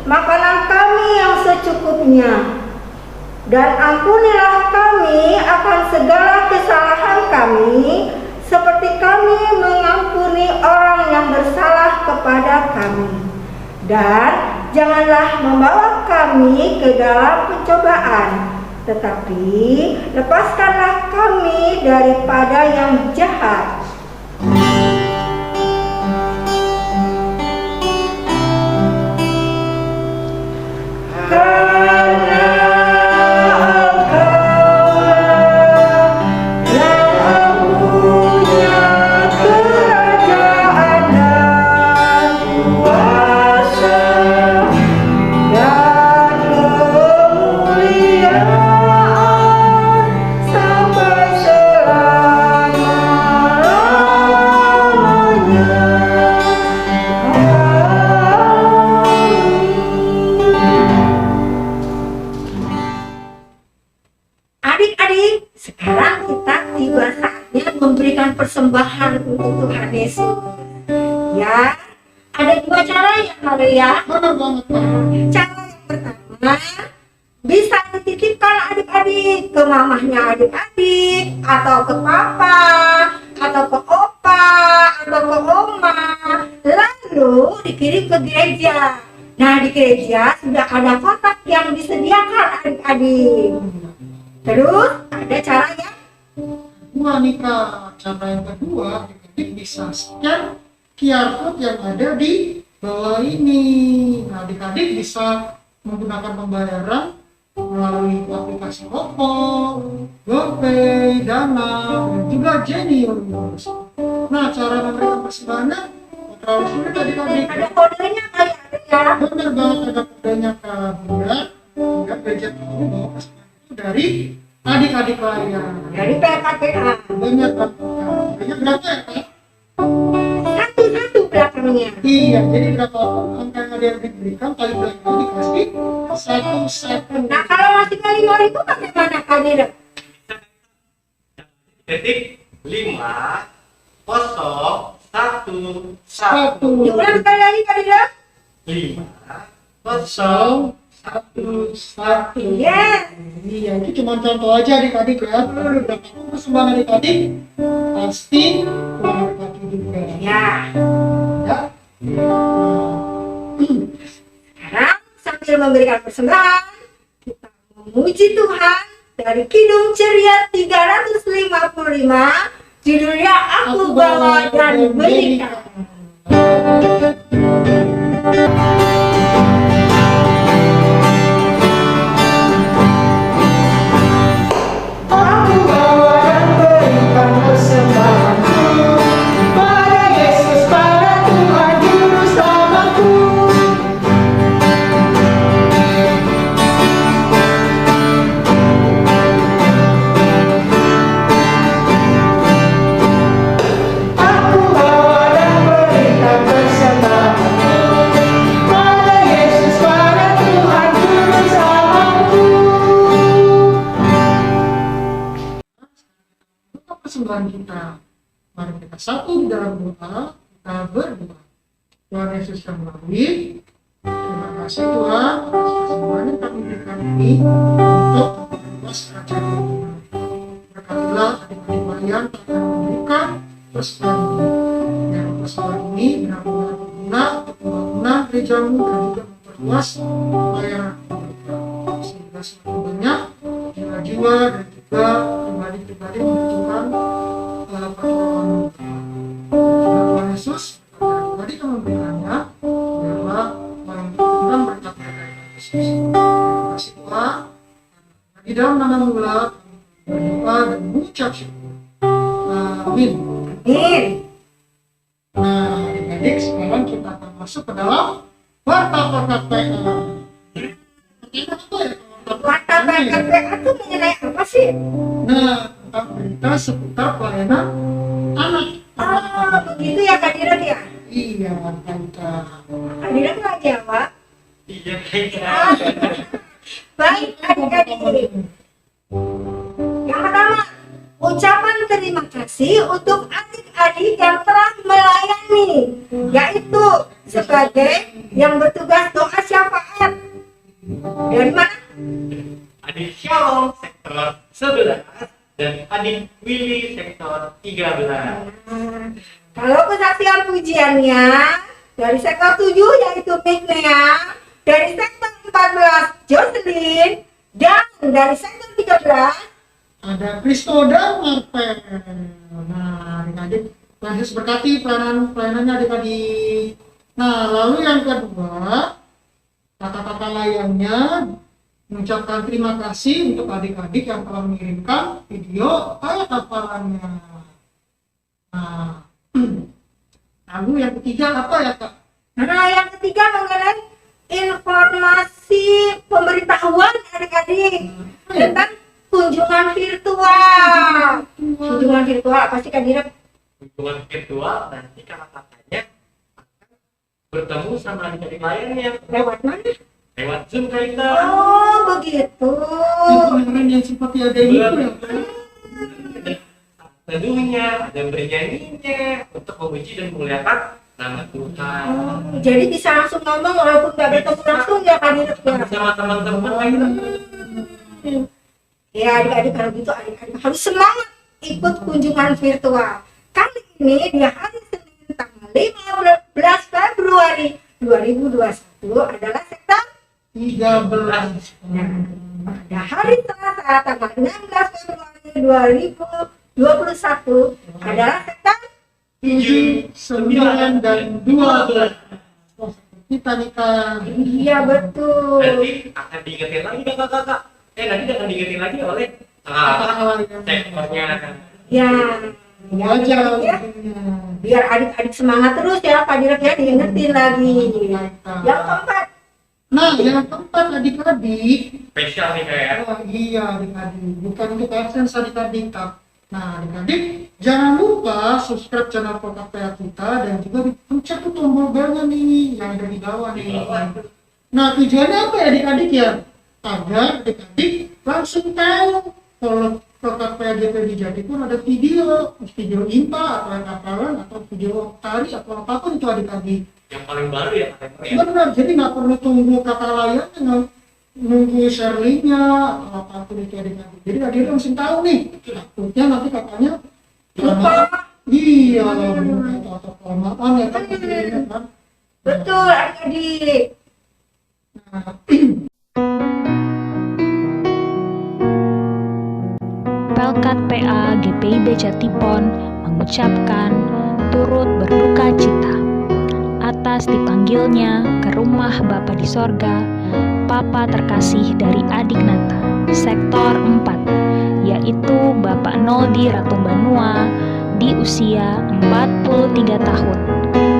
makanan kami yang secukupnya, dan ampunilah kami akan segala kesalahan kami, seperti kami mengampuni orang yang bersalah kepada kami. Dan janganlah membawa kami ke dalam pencobaan, tetapi lepaskanlah kami daripada yang jahat. Karena Engkau yang memberikan persembahan untuk Tuhan Yesus. Ya, ada dua cara ya Maria. Benar banget Kak. Cara yang pertama, bisa dititipkan adik-adik ke mamahnya adik-adik, atau ke papa, atau ke opa, atau ke oma, lalu dikirim ke gereja. Nah, di gereja sudah ada kotak yang disediakan adik-adik. Terus ada cara yang Wah nih Kak, cara yang kedua, adik-adik bisa scan QR code yang ada di bawah ini. Nah, adik-adik bisa menggunakan pembayaran melalui aplikasi OVO, GoPay, Dana, dan juga Genius. Nah, cara memberikan persembahannya terlalu sulit adik-adik. ada kodenya kali ada ya. Benar banget, ada kodenya Kak Bunda. Hingga gereja tahu bahwa persembahan itu dari adik-adik layan. Dari PKPA. Banyak Kak. Banyak berapa ya Kak? Satu-satu belakangnya. Iya, jadi berapa angka yang ada yang diberikan kali berapa dikasih satu. Nah, kalau masih kali 5.000 bagaimana Kak Dira? Detik 5 0 1 Satu. Diulang sekali lagi Kak Dira. 5 0 Satu. Yes. Iya, itu cuma contoh aja adik-adik ya. Berapa persembahan adik-adik pasti berkati juga. Ya. Ya. Sekarang sambil memberikan persembahan, kita memuji Tuhan dari Kidung Ceria 355, judulnya Aku Bawa dan Berikan. Aku bawa dan berikan persembahanku pada Yesus, pada Tuhan Juru Selamatku. Aku bawa dan berikan persembahanku pada Yesus, pada Tuhan Juru Selamatku. Persembahan kita, mari kita satu di dalam doa, kita berdoa. Tuhan Yesus yang baik, terima kasih Tuhan atas persembahan yang kami berikan ini untuk memperluas kerajaan Tuhan. Berkatilah adik-adik kalian telah memberikan persembahan ini, yang persembahan ini benar-benar berguna untuk pembangunan gerejamu dan juga memperluas pelayanan mereka, sehingga semakin banyak jiwa-jiwa dan juga pribadi-pribadi membutuhkan pertolongan Tuhan Yesus. Pribadi yang memberikannya adalah orang Tuhan berkat kepada Yesus. Terima kasih Tuhan. Di dalam nama Mula berdoa dan mengucap syukur. Amin. Amin. Nah, adik-adik, sekarang kita akan masuk ke dalam warta PKPA. Warta PKPA itu mengenai apa sih? Nah, tentang berita seputar pelayanan anak. Oh, begitu ya Kak Dira ya? Iya, Kak. Kak Dira nggak jawab? Iya kayaknya. Baik adik-adik. Yang pertama, ucapan terima kasih untuk adik-adik yang telah melayani, yaitu sebagai yang bertugas doa syafaat. Dari mana? Adik Shalom sektor 11 dan adik Willy sektor 13. Kalau kesaksian pujiannya dari sektor 7 yaitu Mignea, dari sektor 14 Jocelyn, dan dari sektor 13 Ada Kristo dan Marvel. Nah, adik-adik, Tuhan Yesus berkati pelayanannya adik-adik. Nah, lalu yang kedua, kata-kata layannya mengucapkan terima kasih untuk adik-adik yang telah mengirimkan video ayat hafalannya. Nah, lalu yang ketiga apa ya Kak? Nah, yang ketiga mengenai informasi pemberitahuan adik-adik tentang kunjungan virtual. Kunjungan virtual apa sih Kak Dira? Kunjungan virtual nanti kakak-kakaknya akan bertemu sama adik-adik lainnya Lewat mana? lewat Zoom kali kita. Oh, begitu. Ini kemarin yang seperti ada itu ya Kak? teduhnya, ada bernyanyinya untuk memuji dan memuliakan nama Tuhan. Jadi bisa langsung ngomong walaupun nggak bertemu langsung ya Kak Dirk ya. Bersama teman-teman lagi. Ya adik-adik kalau gitu adik-adik harus semangat ikut kunjungan virtual. Kali ini di hari Senin tanggal 15 Februari 2021 adalah sektor 13. pada hari Selasa tanggal 16 Februari 2021 adalah sektor 7, 9, dan 12. Kita nikah. iya betul. Nanti akan diingetin lagi kakak-kakak. Nanti akan diingetin lagi oleh kakak sektornya. Ya, Wajar. ya. Biar adik-adik semangat terus ya Kak Dirk ya, diingetin lagi. Yang keempat, Nah, yang keempat adik-adik. Spesial nih kayak. Oh, iya adik-adik, bukan untuk AdSense adik-adik. Nah adik-adik, jangan lupa subscribe channel Podcast PA kita dan juga pencet tuh tombol belnya nih yang ada di bawah nih. Nah tujuannya apa ya adik-adik ya? Agar adik-adik langsung tahu kalau Podcast PA GP di Jatipur ada video IMPA atau hafalan atau video tari atau apapun itu adik-adik. Yang paling baru ya kakak ya. Benar, jadi nggak perlu tunggu kakak layarnya, nunggu share linknya atau apapun itu adik-adik. Jadi adik langsung tahu nih, takutnya nanti kakaknya lupa. Iya, atau kelamaan ya kan. Betul adik-adik. Pelkat PA GPIB Jatipon mengucapkan turut berduka cita atas dipanggilnya ke rumah Bapa di Sorga, Papa terkasih dari adik Nata, sektor 4, yaitu Bapak Noldi Ratumbanua di usia 43 tahun,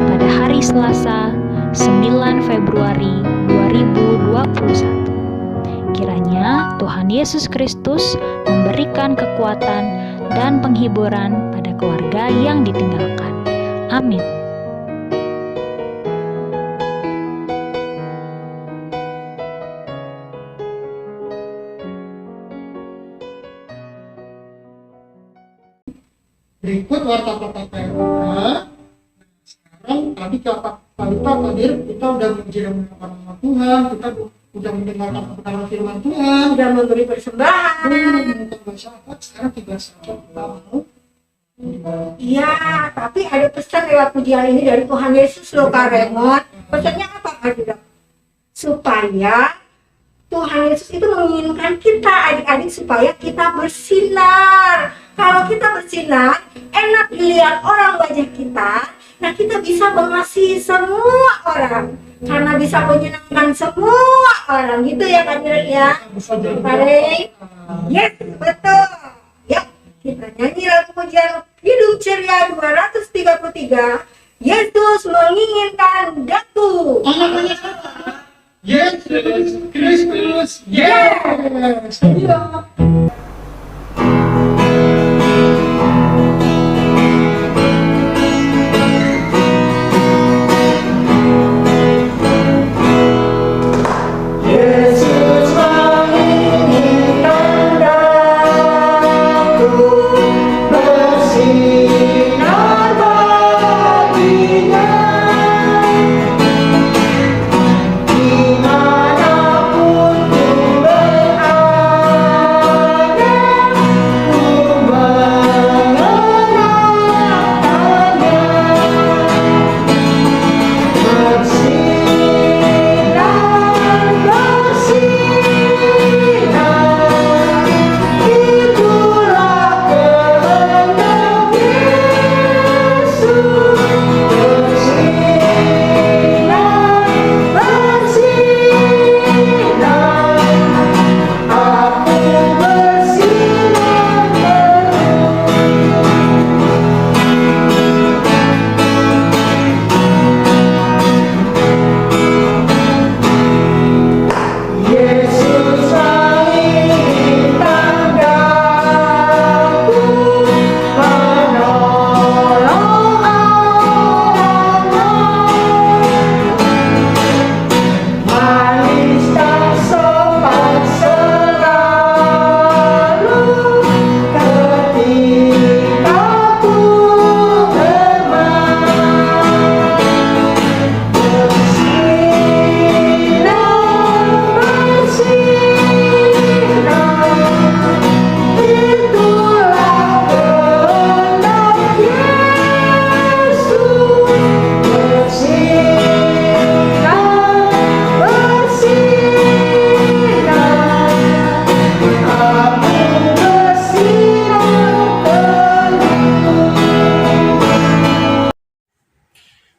pada hari Selasa 9 Februari 2021. Kiranya Tuhan Yesus Kristus memberikan kekuatan dan penghiburan pada keluarga yang ditinggalkan. Amin. Berikut warta PA. Sekarang tadi Kak Dirk kita udah menjelaskan nama Tuhan, kita udah mendengarkan kebenaran firman Tuhan, Sudah memberi persembahan. untuk masyarakat. Sekarang kita mau Iya, tapi ada pesan lewat pujian ini dari Tuhan Yesus loh Kak Remot. Pesannya apa Kak Dirk? Supaya Tuhan Yesus itu menginginkan kita adik-adik supaya kita bersinar. Kalau kita bersinar, enak dilihat orang wajah kita. Nah kita bisa mengasihi semua orang. Karena bisa menyenangkan semua orang. Gitu ya Kak Dirk ya. Baik. Yes, betul. Ya, kita nyanyi lagu pujian Hidup Ceria 233. Yesus menginginkan daku. anak-anak Yesus Kristus. Yes. Iya. Dimanapun ku berada,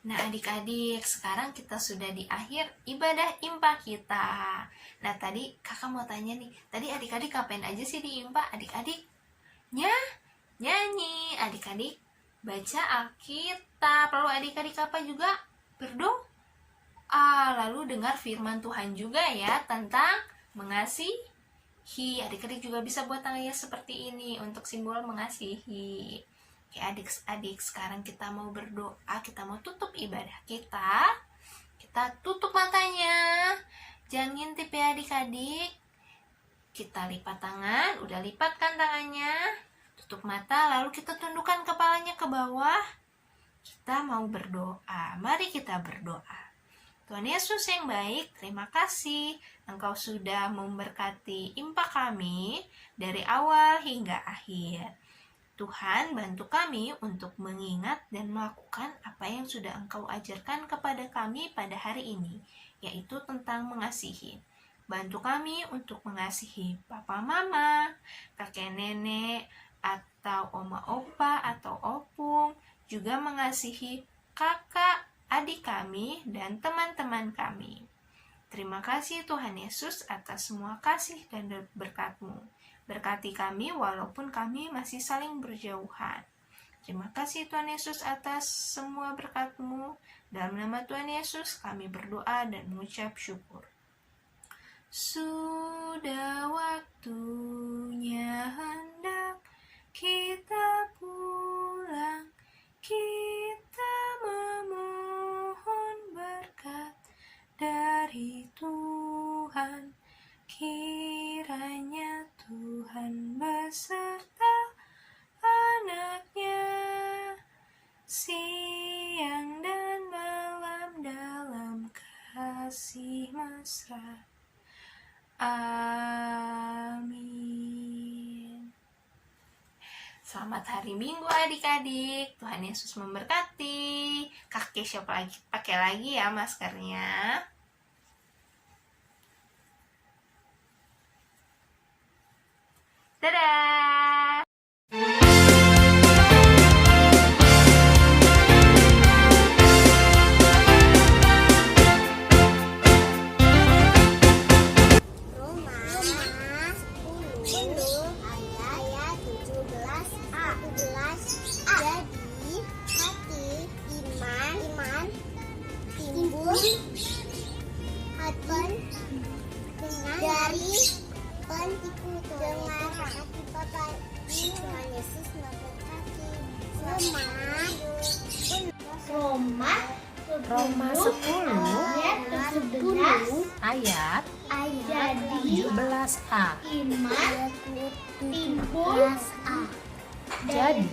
Nah adik-adik, sekarang kita sudah di akhir ibadah IMPA kita. Nah tadi kakak mau tanya nih, tadi adik-adik ngapain aja sih di IMPA? Adik-adik nyanyi, adik-adik baca Alkitab, lalu adik-adik apa juga? Berdoa, lalu dengar firman Tuhan juga ya tentang mengasihi. Adik-adik juga bisa buat tangga seperti ini untuk simbol mengasihi. Oke adik-adik, sekarang kita mau berdoa, kita mau tutup ibadah kita. Kita tutup matanya, jangan ngintip ya adik-adik. Kita lipat tangan, udah lipat kan tangannya. Tutup mata, lalu kita tundukkan kepalanya ke bawah. Kita mau berdoa, mari kita berdoa. Tuhan Yesus yang baik, terima kasih Engkau sudah memberkati IMPA kami dari awal hingga akhir. Tuhan, bantu kami untuk mengingat dan melakukan apa yang sudah Engkau ajarkan kepada kami pada hari ini, yaitu tentang mengasihi. Bantu kami untuk mengasihi papa mama, kakek nenek, atau oma opa atau opung, juga mengasihi kakak, adik kami, dan teman-teman kami. Terima kasih Tuhan Yesus atas semua kasih dan berkat-Mu. Berkati kami walaupun kami masih saling berjauhan. Terima kasih Tuhan Yesus atas semua berkat-Mu. Dalam nama Tuhan Yesus kami berdoa dan mengucap syukur. Sudah waktunya hendak kita pulang, kita memohon berkat dari Tuhan. Kiranya Tuhan beserta anak-Nya siang dan malam dalam kasih mesra. Amin. Selamat hari Minggu adik-adik. Tuhan Yesus memberkati. Kakek siapa lagi? Pakai lagi ya maskernya. Dadah. Dari pendengar hati Bapa Tuhan Yesus memberkati. Roma 10 ayat 17a. Iman timbul Jadi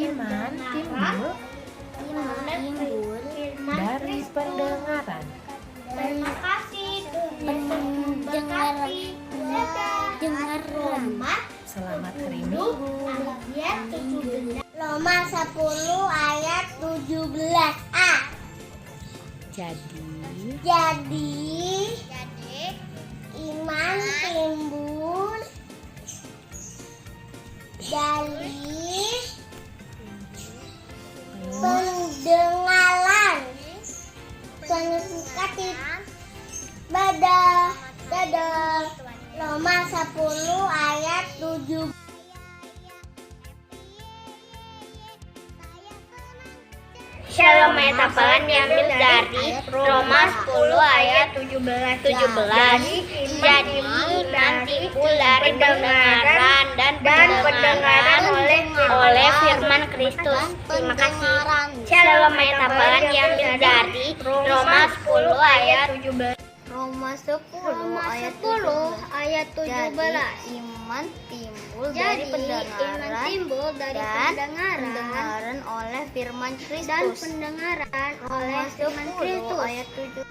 iman timbul dari pendengaran. Terima kasih pendengaran. Selamat hari Minggu. Roma 10 ayat 17a. Jadi iman timbul dari pendengaran. Pengertian dadah. Roma 10 ayat 7. Shalom Metapan diambil dari Roma 10 ayat 17. Jadi iman timbul dari pendengaran dan pendengaran oleh firman Kristus. Terima kasih. Shalom Metapan diambil dari Roma 10 ayat 17. Roma 10 ayat 17. Jadi iman timbul dari pendengaran oleh firman Kristus. Dan pendengaran oleh firman Kristus. Ayat 7.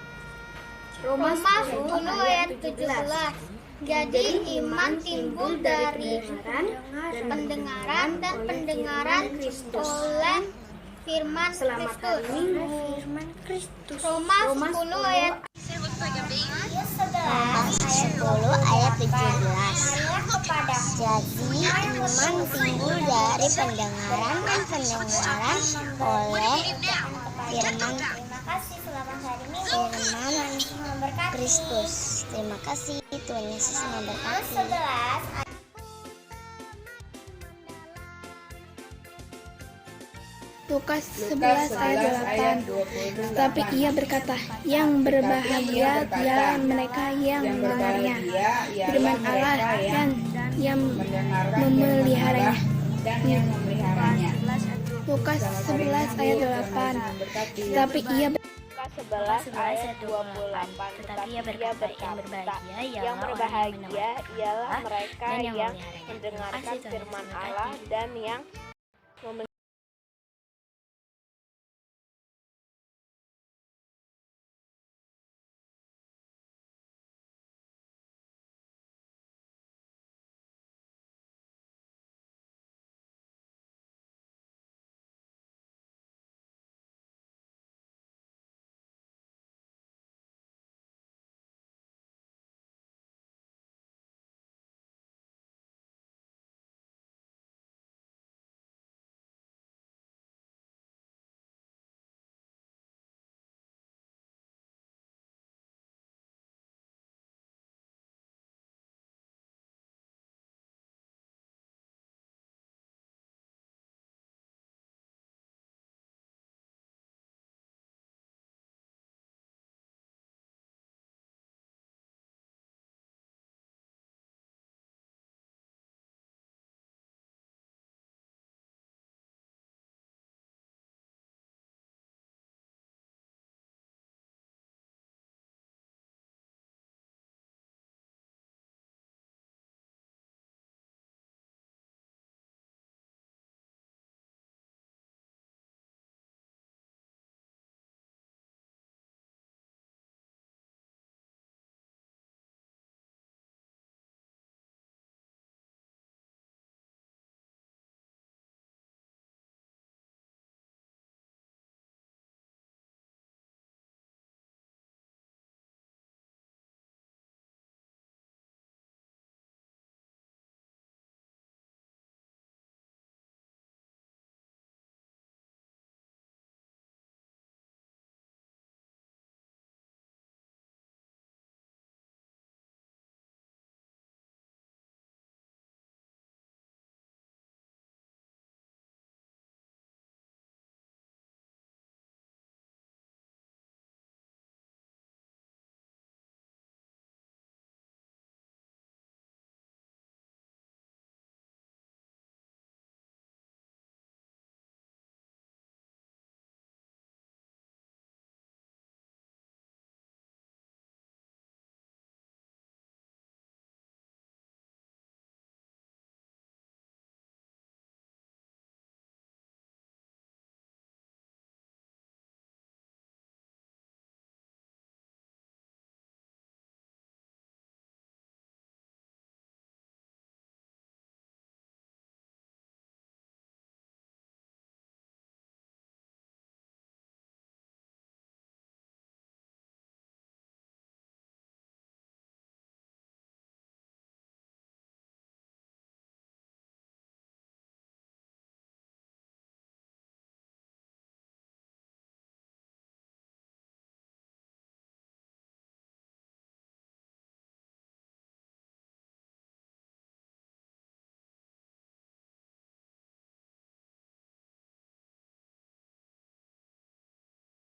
Roma 10 ayat 17. Jadi iman timbul dari pendengaran dan pendengaran oleh firman Kristus. Roma 10 ayat Lukas 10 ayat 17. Jadi iman timbul dari pendengaran dan pendengaran oleh firman Kristus. Terima kasih, Tuhan Yesus memberkati. Lukas 11 ayat 8. Tetapi ia berkata, yang berbahagia dialah mereka yang mendengarnya firman Allah dan yang memeliharanya. Lukas 11 ayat 8. Tetapi ia 11 ayat 28. Tetapi ia berkata, yang berbahagia ialah mereka yang mendengarkan firman Allah dan yang